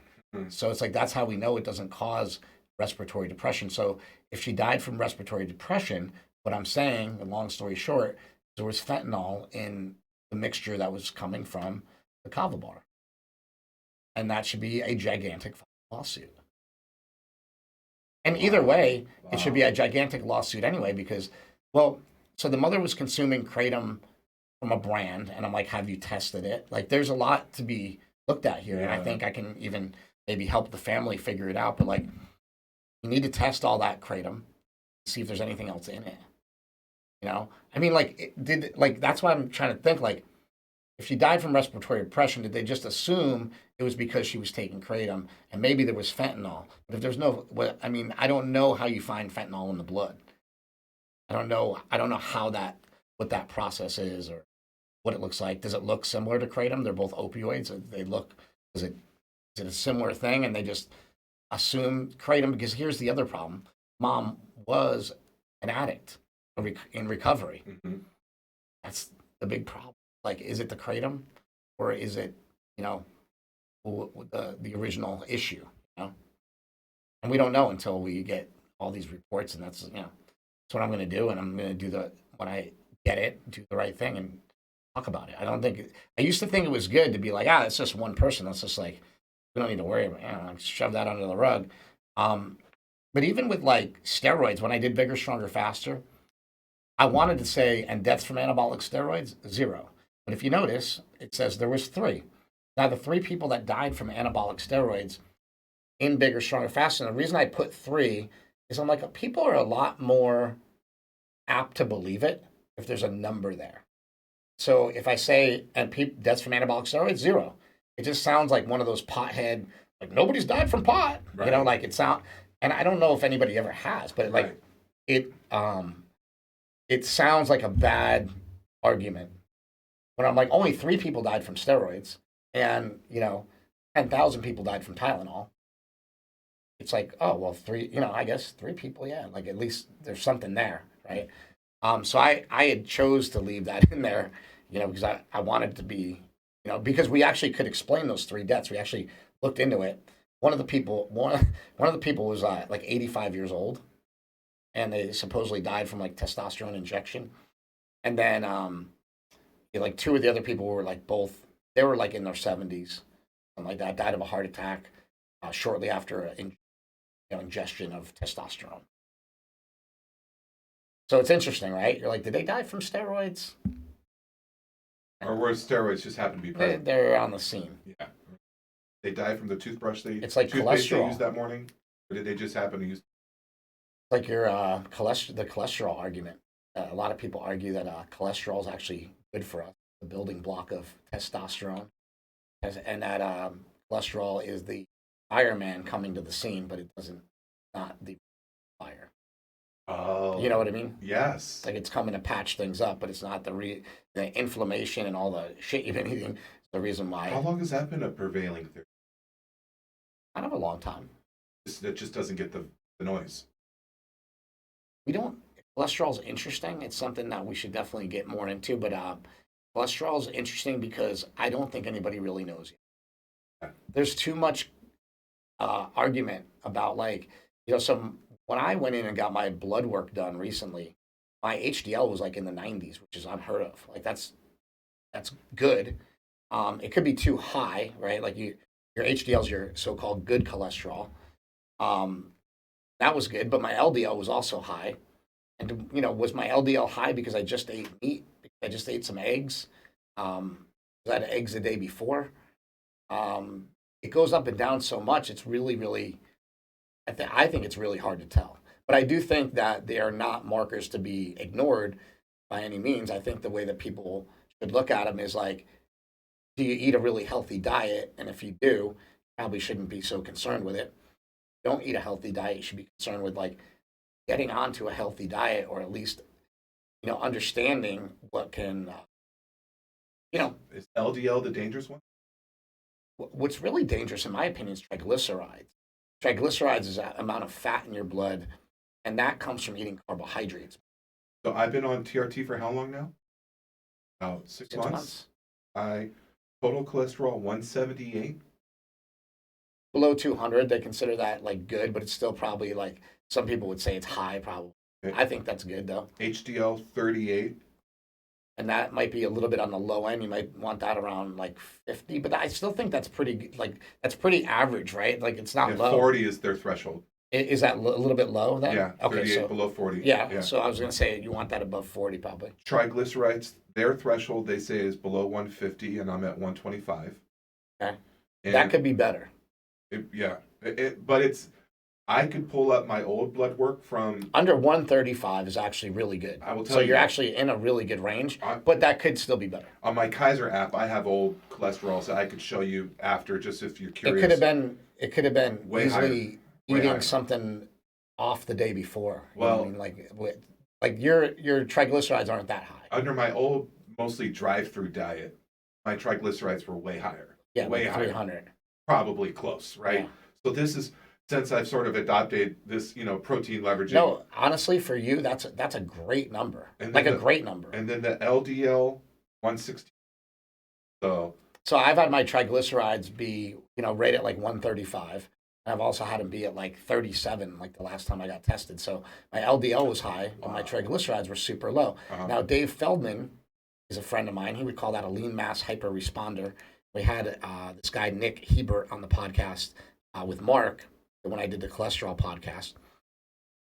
So it's like that's how we know it doesn't cause respiratory depression. So if she died from respiratory depression, what I'm saying, the long story short, there was fentanyl in the mixture that was coming from the kava bar, and that should be a gigantic lawsuit. And either way, it should be a gigantic lawsuit anyway, because, so the mother was consuming kratom from a brand, and I'm like, have you tested it? Like, there's a lot to be looked at here, and I think I can even maybe help the family figure it out. But like, you need to test all that kratom, see if there's anything else in it. I mean, that's why I'm trying to think, like, if she died from respiratory depression, did they just assume it was because she was taking kratom and maybe there was fentanyl? But if there's I don't know how you find fentanyl in the blood. I don't know what that process is or what it looks like. Does it look similar to kratom? They're both opioids. Is it a similar thing? And they just assume kratom, because here's the other problem. Mom was an addict in recovery. Mm-hmm. That's the big problem. Like, is it the kratom or is it, the original issue, you know? And we don't know until we get all these reports, and that's that's what I'm going to do, and I'm going to do when I get it, do the right thing and talk about it. I used to think it was good to be like, it's just one person. That's just like, we don't need to worry about it. Shove that under the rug. But even with like steroids, when I did Bigger, Stronger, Faster, I wanted to say, and deaths from anabolic steroids, 0. But if you notice, it says there was 3. Now, the 3 people that died from anabolic steroids in Bigger, Stronger, Faster, and the reason I put 3 is I'm like, people are a lot more apt to believe it if there's a number there. So if I say, deaths from anabolic steroids, 0, it just sounds like one of those pothead, like nobody's died from pot, Right. like it sound, and I don't know if anybody ever has, but like it sounds like a bad argument when I'm like, only 3 people died from steroids and, 10,000 people died from Tylenol. It's like, oh, well, 3, I guess 3 people, yeah, like at least there's something there, right? So I had chose to leave that in there, because I wanted to be, because we actually could explain those 3 deaths. We actually looked into it. One of the people was like 85 years old, and they supposedly died from like testosterone injection. And then like 2 of the other people were like they were like in their 70s, something like that, died of a heart attack shortly after ingestion of testosterone. So it's interesting, right? You're like, did they die from steroids? Or were steroids just happen to be present? They're on the scene. Yeah. They died from the toothbrush It's like toothpaste they cholesterol. used that morning? Or did they just happen to use... Like your the cholesterol argument. A lot of people argue that cholesterol is actually good for us, the building block of testosterone. And that cholesterol is the fireman coming to the scene, but it doesn't, not the fire. Oh. You know what I mean? Yes. Like it's coming to patch things up, but it's not the inflammation and all the shit you've been eating. The reason why. How long has that been a prevailing theory? Kind of a long time. That just doesn't get the noise. Cholesterol is interesting. It's something that we should definitely get more into, but cholesterol is interesting because I don't think anybody really knows yet. There's too much argument about when I went in and got my blood work done recently, my HDL was like in the 90s, which is unheard of. Like that's good. It could be too high, right? Like your HDL is your so-called good cholesterol. That was good, but my LDL was also high. And was my LDL high because I just ate meat? I just ate some eggs. I had eggs the day before. It goes up and down so much. It's really, really. I think it's really hard to tell. But I do think that they are not markers to be ignored by any means. I think the way that people should look at them is like, do you eat a really healthy diet? And if you do, you probably shouldn't be so concerned with it. Don't eat a healthy diet. You should be concerned with like getting onto a healthy diet, or at least, understanding what can, Is LDL the dangerous one? what's really dangerous, in my opinion, is triglycerides. Triglycerides is that amount of fat in your blood, and that comes from eating carbohydrates. So I've been on TRT for how long now? About 6 6 months. Total cholesterol 178. Below 200, they consider that like good, but it's still probably like some people would say it's high. Probably, Okay. I think that's good though, HDL 38. and that might be a little bit on the low end. You might want that around like 50, but I still think that's pretty that's pretty average, right? Like it's not Yeah, low. 40 is their threshold. Is that a little bit low then? Yeah, 38 Okay, so below 40. yeah, so I was gonna say you want that above 40 probably. Triglycerides, their threshold they say is below 150, and I'm at 125. Okay, And that could be better. but it's. I could pull up my old blood work from. Under 135 is actually really good. I will tell so you. you're actually in a really good range, but that could still be better. On my Kaiser app, I have old cholesterol, so I could show you after, just if you're curious. It could have been Way higher. easily Way eating higher. something off the day before. You know Well- what I mean? Like your triglycerides aren't that high. Under my old, mostly drive-through diet, my triglycerides were way higher. Yeah, way like higher. 300. Probably close, right? Yeah. So this is, since I've sort of adopted this, protein leveraging. No, honestly, for you, that's a great number. And Like then a great number. And then the LDL 116. So So I've had my triglycerides be, right at like 135. And I've also had them be at like 37, like the last time I got tested. So my LDL was high, but my triglycerides were super low. Now, Dave Feldman is a friend of mine. He would call that a lean mass hyperresponder. We had this guy, Nick Hebert, on the podcast with Mark when I did the cholesterol podcast.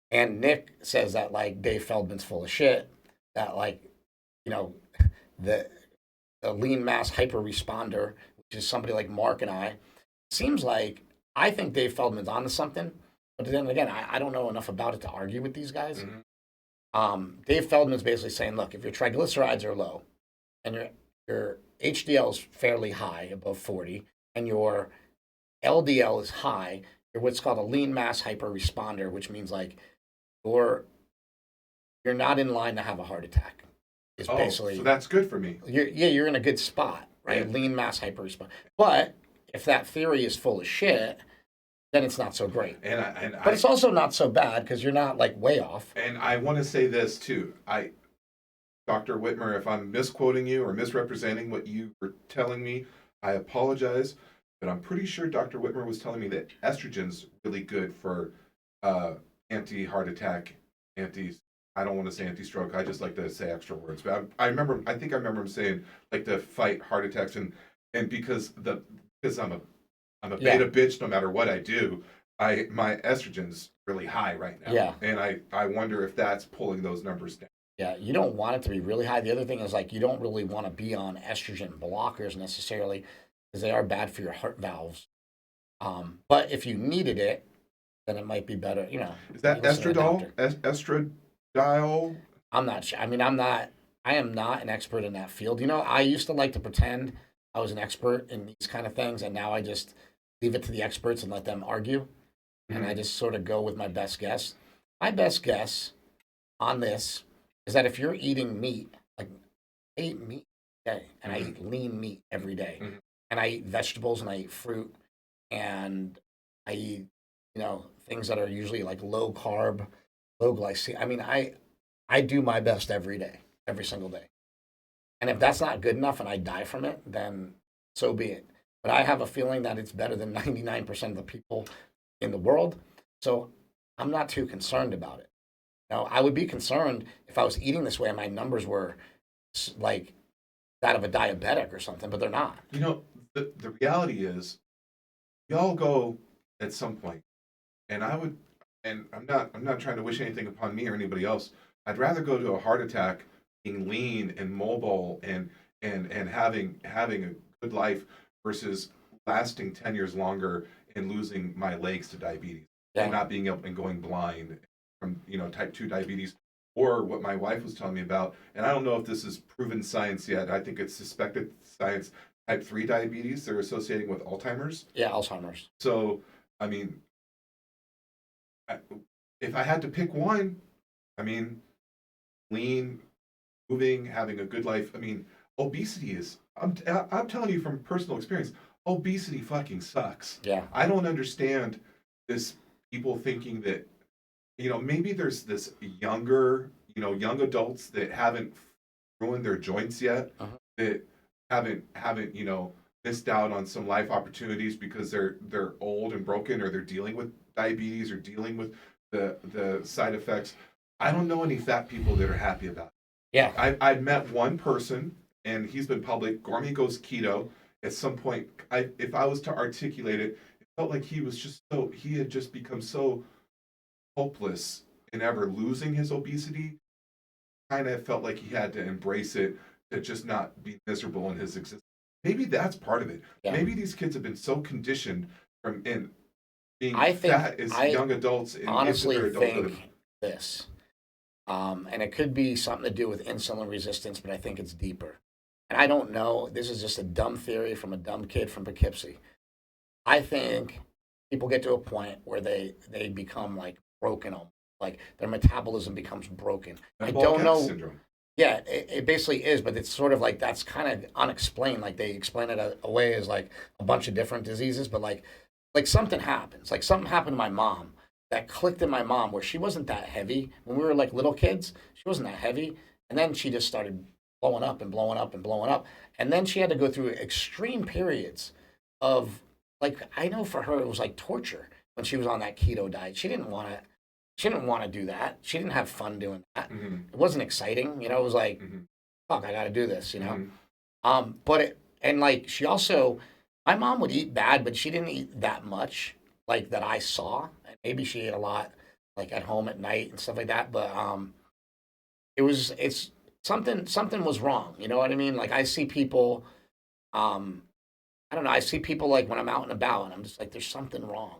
And Nick says that, like, Dave Feldman's full of shit, that, like, the lean mass hyperresponder, which is somebody like Mark and I, seems like, I think Dave Feldman's onto something. But then again, I don't know enough about it to argue with these guys. Dave Feldman's basically saying, look, if your triglycerides are low and your HDL is fairly high, above 40, and your LDL is high, you're what's called a lean mass hyperresponder, which means like you're not in line to have a heart attack. Is basically so that's good for me. You're in a good spot, right? Yeah. Lean mass hyperresponder. But if that theory is full of shit, then it's not so great. But it's also not so bad because you're not like way off. And I want to say this too. Dr. Whitmer, if I'm misquoting you or misrepresenting what you were telling me, I apologize. But I'm pretty sure Dr. Whitmer was telling me that estrogen's really good for anti-heart attack, I don't want to say anti-stroke. I just like to say extra words. But I think I remember him saying like to fight heart attacks and because I'm a beta bitch no matter what I do. My estrogen's really high right now. Yeah. And I wonder if that's pulling those numbers down. Yeah, you don't want it to be really high. The other thing is like you don't really want to be on estrogen blockers necessarily because they are bad for your heart valves. But if you needed it, then it might be better. Is that estradiol? Estradiol? I'm not sure. I mean, I am not an expert in that field. I used to like to pretend I was an expert in these kind of things, and now I just leave it to the experts and let them argue. And I just sort of go with my best guess. My best guess on this is that if you're eating meat, like I eat meat every day, and I eat lean meat every day, and I eat vegetables and I eat fruit, and I eat, things that are usually like low carb, low glycemic. I mean, I do my best every day, every single day. And if that's not good enough and I die from it, then so be it. But I have a feeling that it's better than 99% of the people in the world. So I'm not too concerned about it. I would be concerned if I was eating this way and my numbers were like that of a diabetic or something, but they're not. The reality is we all go at some point. And I'm not trying to wish anything upon me or anybody else. I'd rather go to a heart attack being lean and mobile and having a good life versus lasting 10 years longer and losing my legs to diabetes and not being able and going blind from type 2 diabetes, or what my wife was telling me about, and I don't know if this is proven science yet. I think it's suspected science. Type 3 diabetes they're associating with Alzheimer's. Yeah, Alzheimer's. So I mean, if I had to pick one, I mean, lean, moving, having a good life. I mean, obesity is. I'm telling you from personal experience, obesity fucking sucks. Yeah. I don't understand this people thinking that, maybe there's this younger, young adults that haven't ruined their joints yet, that haven't, missed out on some life opportunities because they're old and broken, or they're dealing with diabetes or dealing with the side effects. I don't know any fat people that are happy about it. Yeah. I've met one person, and he's been public. Gormy goes keto. At some point, if I was to articulate it, it felt like he had just become so hopeless in ever losing his obesity. Kind of felt like he had to embrace it, to just not be miserable in his existence. Maybe that's part of it. Yeah. Maybe these kids have been so conditioned from being fat as young adults. And honestly think this. And it could be something to do with insulin resistance, but I think it's deeper. And I don't know. This is just a dumb theory from a dumb kid from Poughkeepsie. I think people get to a point where they become like broken, like their metabolism becomes broken. I don't know. Syndrome. Yeah, it basically is, but it's sort of like that's kind of unexplained. Like they explain it away as like a bunch of different diseases, but like something happens. Like something happened to my mom that clicked in my mom where she wasn't that heavy when we were like little kids. She wasn't that heavy, and then she just started blowing up and blowing up and blowing up. And then she had to go through extreme periods of, like, I know for her it was like torture when she was on that keto diet. She didn't want to do that. She didn't have fun doing that. It wasn't exciting. It was like, fuck, I got to do this, and like, she also, my mom would eat bad, but she didn't eat that much, like, that I saw. And maybe she ate a lot, like, at home at night and stuff like that. But it's something was wrong. You know what I mean? Like, I see people, I don't know. I see people, like, when I'm out and about, and I'm just like, there's something wrong.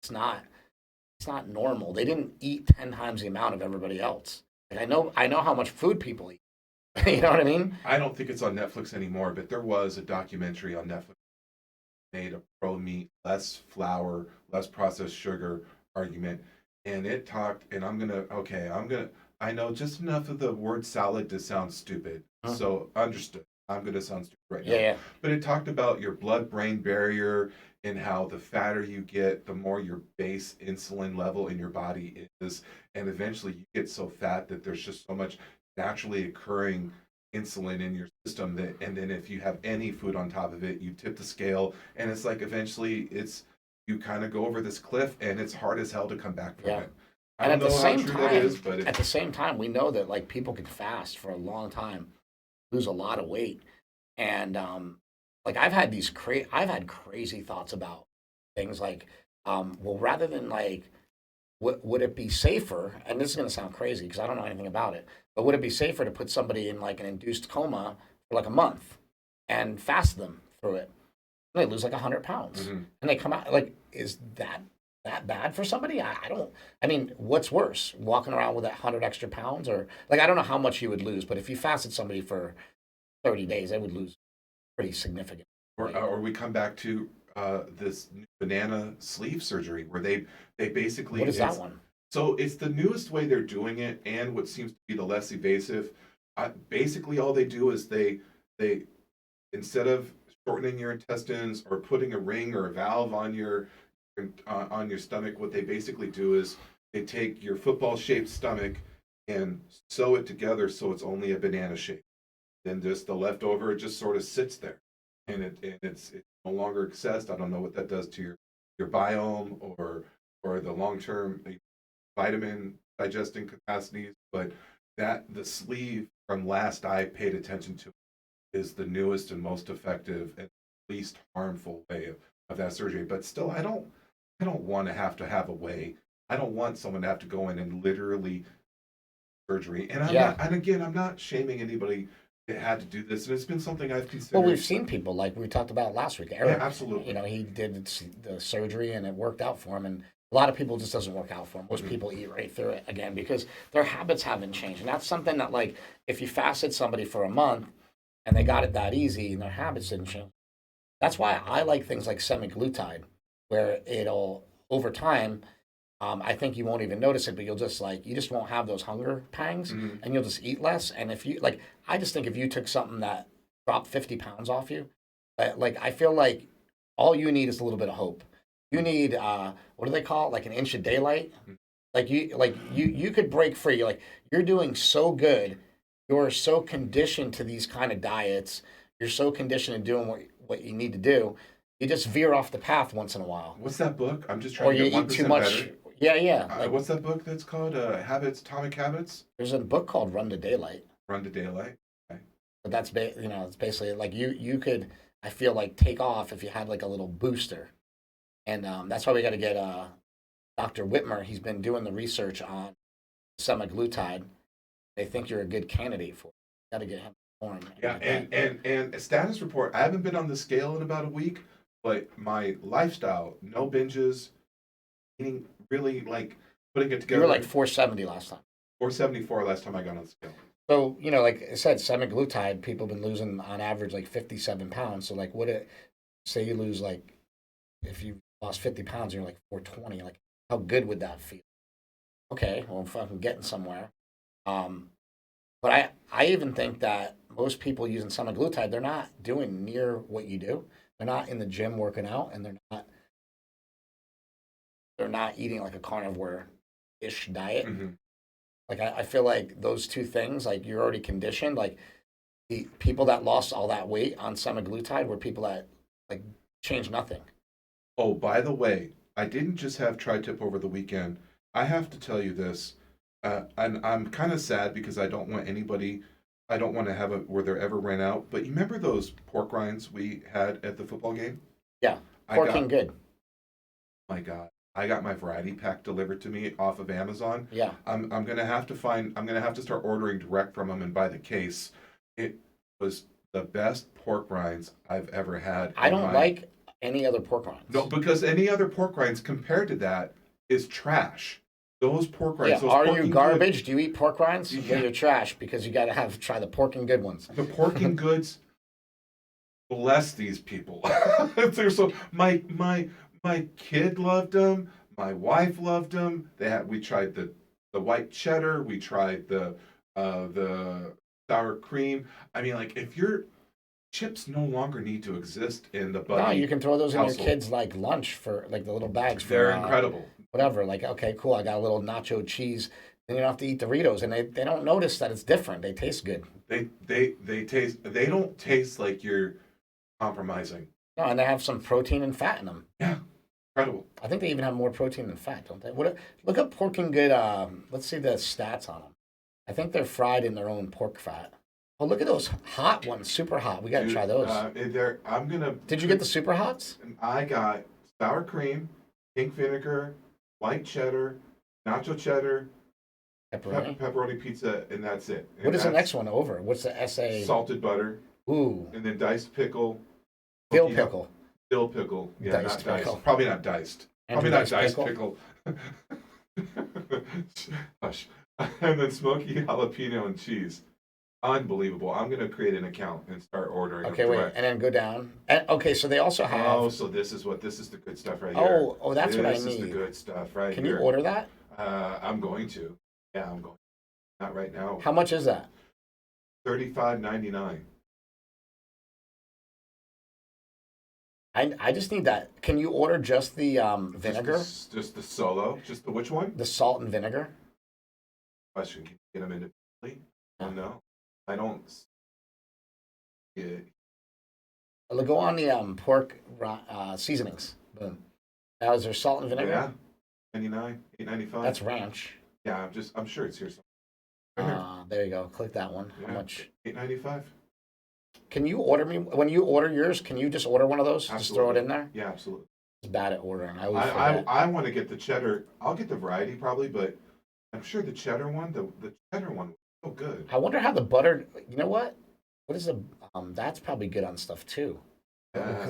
It's not normal. They didn't eat 10 times the amount of everybody else. Like, I know how much food people eat. You know what I mean? I don't think it's on Netflix anymore, but there was a documentary on Netflix made a pro meat, less flour, less processed sugar argument. And it talked, and I know just enough of the word salad to sound stupid. So understood. I'm going to sound stupid right now. Yeah. But it talked about your blood-brain barrier and how the fatter you get, the more your base insulin level in your body is. And eventually you get so fat that there's just so much naturally occurring insulin in your system and then if you have any food on top of it, you tip the scale, and it's like eventually you kind of go over this cliff, and it's hard as hell to come back from it. I don't know how true that is, but at the same time, we know that, like, people can fast for a long time, lose a lot of weight, and like, I've had crazy thoughts about things like, well, rather than, like, would it be safer? And this is going to sound crazy because I don't know anything about it, but would it be safer to put somebody in, like, an induced coma for like a month and fast them through it? And they lose like 100 pounds, and they come out, like, is that bad for somebody? I don't. I mean, what's worse, walking around with that 100 extra pounds, or, like, I don't know how much you would lose, but if you fasted somebody for 30 days, they would lose pretty significant. Or we come back to this new banana sleeve surgery where they basically, what is that one? So it's the newest way they're doing it, and what seems to be the less evasive. Basically, all they do is they instead of shortening your intestines or putting a ring or a valve on your stomach, what they basically do is they take your football-shaped stomach and sew it together so it's only a banana shape. Then just the leftover, it just sort of sits there, and it's no longer accessed. I don't know what that does to your biome or the long-term vitamin digesting capacities, but the sleeve, from last I paid attention to, is the newest and most effective and least harmful way of that surgery. But still, I don't want to have a way. I don't want someone to have to go in and literally surgery. And I'm not shaming anybody that had to do this, and it's been something I've considered. Well, we've seen people, like we talked about last week, Eric. Yeah, absolutely. He did the surgery and it worked out for him, and a lot of people, just doesn't work out for them. Most people eat right through it again because their habits haven't changed, and that's something that, like, if you fasted somebody for a month and they got it that easy and their habits didn't change, that's why I like things like semaglutide, where it'll, over time, I think you won't even notice it, but you just won't have those hunger pangs, and you'll just eat less. And if you, like, I just think if you took something that dropped 50 pounds off you, like, I feel like all you need is a little bit of hope. You need, what do they call it? Like an inch of daylight. You could break free. Like, you're doing so good. You're so conditioned to these kind of diets. You're so conditioned to doing what you need to do. You just veer off the path once in a while. What's that book? I'm just trying to get 1% eat too much. better. Yeah. Like, what's that book that's called? Atomic Habits? There's a book called Run to Daylight. Run to Daylight. Okay. But that's it's basically like you could, I feel like, take off if you had like a little booster, and that's why we got to get Dr. Whitmer. He's been doing the research on semaglutide. They think you're a good candidate for it. Got to get him informed. Yeah, and a status report. I haven't been on the scale in about a week, but my lifestyle, no binges, eating, really, like, putting it together. You were like 470 last time. 474 last time I got on the scale. So, like I said, semaglutide, people have been losing on average like 57 pounds. So, like, say you lose, like, if you lost 50 pounds and you're like 420, like, how good would that feel? Okay, well, I'm fucking getting somewhere. But I even think that most people using semaglutide, they're not doing near what you do. They're not in the gym working out, and they're not eating like a carnivore-ish diet. Like, I feel like those two things, like, you're already conditioned. Like, the people that lost all that weight on semaglutide were people that like changed nothing. Oh, by the way, I didn't just have tri-tip over the weekend. I have to tell you this, and I'm kind of sad because I don't want to have it where they're ever ran out. But you remember those pork rinds we had at the football game? Yeah, porking good. My God, I got my variety pack delivered to me off of Amazon. Yeah, I'm gonna have to start ordering direct from them and buy the case. It was the best pork rinds I've ever had. I don't like any other pork rinds. No, because any other pork rinds compared to that is trash. Those pork rinds. Yeah, those are pork you and garbage? Good, Do you eat pork rinds? Yeah. You're trash because you got to try the pork and good ones. the pork and goods. Bless these people. They're so my kid loved them. My wife loved them. We tried the white cheddar. We tried the sour cream. I mean, like if your chips no longer need to exist in the buddy. No, you can throw those household. in your kids like lunch for like the little bags. They're for, incredible. Whatever. Like, okay, cool. I got a little nacho cheese. Then you don't have to eat Doritos, and they don't notice that it's different. They taste good. They don't taste like you're compromising. No, and they have some protein and fat in them. Yeah, incredible. I think they even have more protein than fat, don't they? Look up pork and good. Let's see the stats on them. I think they're fried in their own pork fat. Oh, look at those hot ones, super hot. We got to try those. Did you get the super hots? I got sour cream, pink vinegar, white cheddar, nacho cheddar, Pepperoni. pepperoni pizza, and that's it. And What is the that's next one over? What's the SA? Salted butter. Ooh. And then diced pickle. Dill pickle. Dill pickle. Yeah, Diced not pickle. diced. Probably not diced. Andrew Probably not diced diced pickle. Hush. And then smoky jalapeno and cheese. Unbelievable. I'm going to create an account and start ordering. Okay, wait, and then go down. And, okay, so they also have. Oh, so this is the good stuff right here. Oh, that's what I need. This is the good stuff right Can here. you order that? I'm going to. Yeah, I'm going. Not right now. How much is that? $35.99. I just need that. Can you order just the vinegar? Just the solo. Just the which one? The salt and vinegar? Question. Can you get them individually? Oh, no. I don't. Yeah. Go on the pork seasonings. Boom. Now, is there salt and vinegar? Yeah. $99, $8.95. That's ranch. Yeah, I'm sure it's here somewhere. There you go. Click that one. Yeah. How much? $8.95. Can you order me when you order yours? Can you just order one of those? Absolutely. Just throw it in there. Yeah, absolutely. It's bad at ordering. I always forget. I want to get the cheddar. I'll get the variety probably, but I'm sure the cheddar one, the cheddar one was so good. I wonder how the butter. You know what? What is the? That's probably good on stuff too.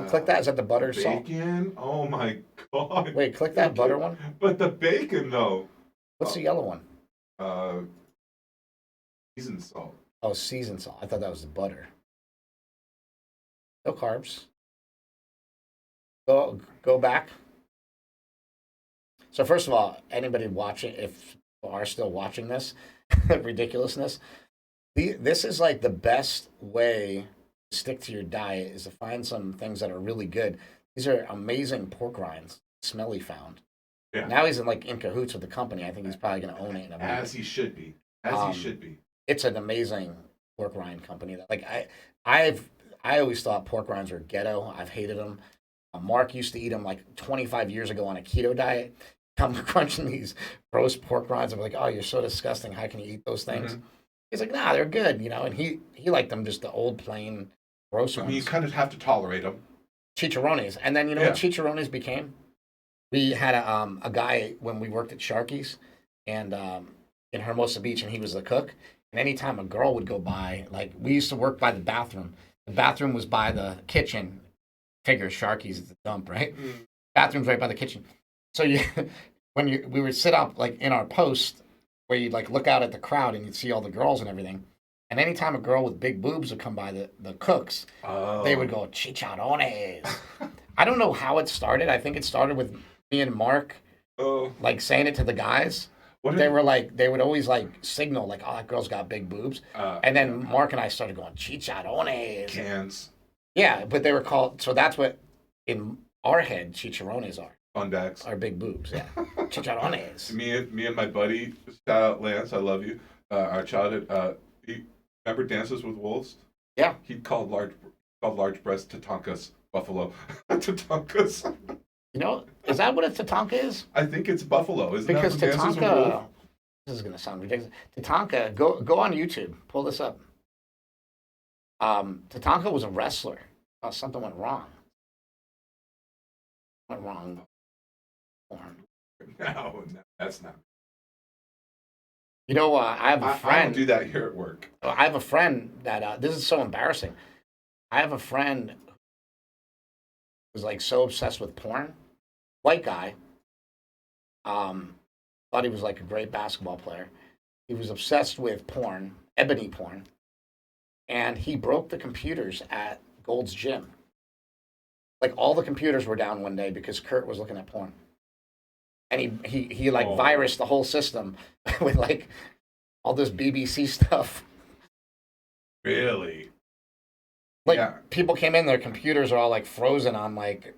Click that. Is that the butter salt? Bacon? Oh my god! Wait, click that butter one. But the bacon though. What's the yellow one? Seasoned salt. Oh, seasoned salt. I thought that was the butter. No carbs. Go back. So first of all, anybody watching, if you are still watching this ridiculousness, this is like the best way to stick to your diet is to find some things that are really good. These are amazing pork rinds. Smelly found. Yeah. Now he's in cahoots with the company. I think he's probably going to own it in a minute. As he should be. He should be. It's an amazing pork rind company. I always thought pork rinds were ghetto. I've hated them. Mark used to eat them like 25 years ago on a keto diet. I'm crunching these roast pork rinds. I'm like, oh, you're so disgusting. How can you eat those things? Mm-hmm. He's like, nah, they're good, And he liked them just the old plain roast ones. I mean, you kind of have to tolerate them. Chicharrones. And then what chicharrones became? We had a guy when we worked at Sharky's and in Hermosa Beach, and he was the cook. And anytime a girl would go by, like we used to work by the bathroom. The bathroom was by the kitchen. Figure Sharky's is a dump, right? Mm. Bathroom's right by the kitchen. So we would sit up like in our post where you'd like look out at the crowd and you'd see all the girls and everything. And anytime a girl with big boobs would come by the cooks, they would go chicharrones. I don't know how it started. I think it started with me and Mark, like saying it to the guys. They would always like signal like, oh, that girl's got big boobs. And then Mark and I started going chicharrones. Cans. Yeah, but they were called. So that's what in our head chicharrones are. Fun bags. Are big boobs. Yeah, chicharrones. Me and my buddy, shout out Lance, I love you. Our childhood. Remember Dances with Wolves? Yeah. He called large breast Tatankas buffalo. Tatankas. You know, is that what a Tatanka is? I think it's buffalo. Isn't Because that from Dances with Tatanka, Wolves? this is going to sound ridiculous. Tatanka, go on YouTube, pull this up. Tatanka was a wrestler. Something went wrong. No, that's not. You know, I have a I friend. don't do that here at work. I have a friend that this is so embarrassing. I have a friend who was like so obsessed with porn. White guy. Thought he was like a great basketball player. He was obsessed with porn, ebony porn, and he broke the computers at Gold's Gym. Like all the computers were down one day because Kurt was looking at porn, and he like virused the whole system with like all this BBC stuff. Really? Like Yeah. people came in, their computers are all like frozen on like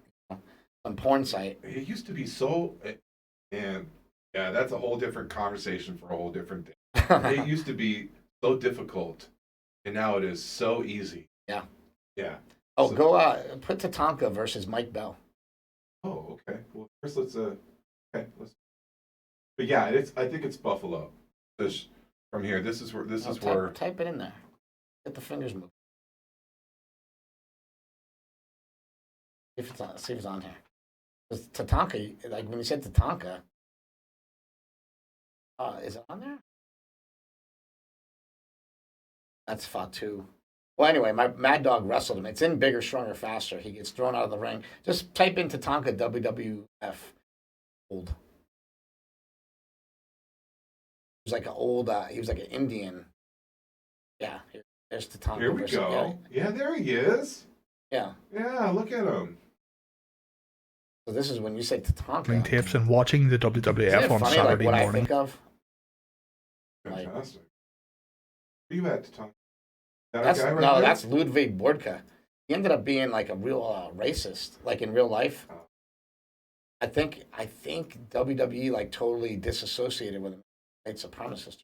some porn site. It used to be so, and yeah, that's a whole different conversation for a whole different day. It used to be so difficult, and now it is so easy. Yeah. Yeah. Oh, So- go put Tatanka versus Mike Bell. Oh, okay. Well, first let's But yeah, I think it's Buffalo. From here, this is where. Type it in there. Get the fingers moving. See if it's on here. 'Cause Tatanka, like when you said Tatanka, is it on there? That's Fatu. Well, anyway, my Mad Dog wrestled him. It's in Bigger, Stronger, Faster. He gets thrown out of the ring. Just type in Tatanka WWF. Old. He was like an old. He was like an Indian. Yeah, there's Tatanka. Here we versus- go. Yeah, there he is. Yeah. Yeah, look at him. So this is when you say Tatanka. Doing tapes and watching the Isn't WWF it on funny, Saturday like, what morning. I think of? Like- Fantastic. Where you at, Tom? That That's guy right no, there? that's Ludwig Bordka. He ended up being like a real racist, like in real life. I think WWE like totally disassociated with him, white supremacist.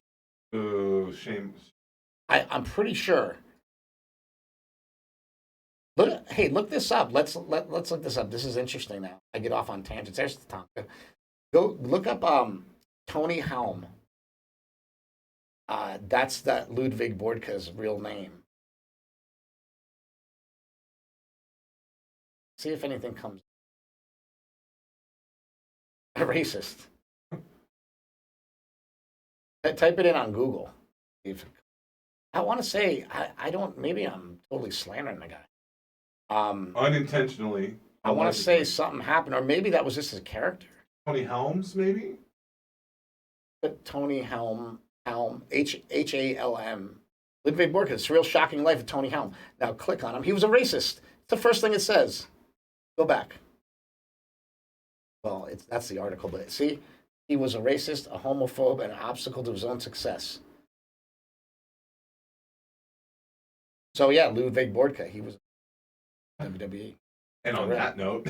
Oh, shame. I'm pretty sure. Look this up. Let's look this up. This is interesting. Now I get off on tangents. There's the Tonka. Go look up Tony Helm. That's that Ludwig Bordka's real name. See if anything comes. A racist. Type it in on Google. I want to say I don't. Maybe I'm totally slandering the guy. Unintentionally. I want to say allegedly. something happened, or maybe that was just his character. Tony Helms, maybe? But Tony Helm, Halm. Ludwig Borka, It's a Real Shocking Life of Tony Helm. Now click on him. He was a racist. It's the first thing it says. Go back. Well, that's the article, but see, he was a racist, a homophobe, and an obstacle to his own success. So yeah, Ludwig Bordka, he was WWE. And on that note,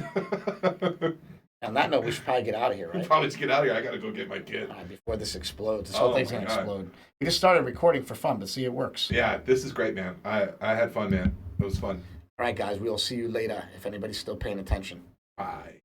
On that note, we should probably get out of here, we right? probably should get out of here. I gotta go get my kid. Before this explodes. This whole Oh thing's my gonna God. explode. We just started recording for fun, but see, it works. Yeah, this is great, man. I had fun, man. It was fun. All right, guys, we'll see you later if anybody's still paying attention. Bye.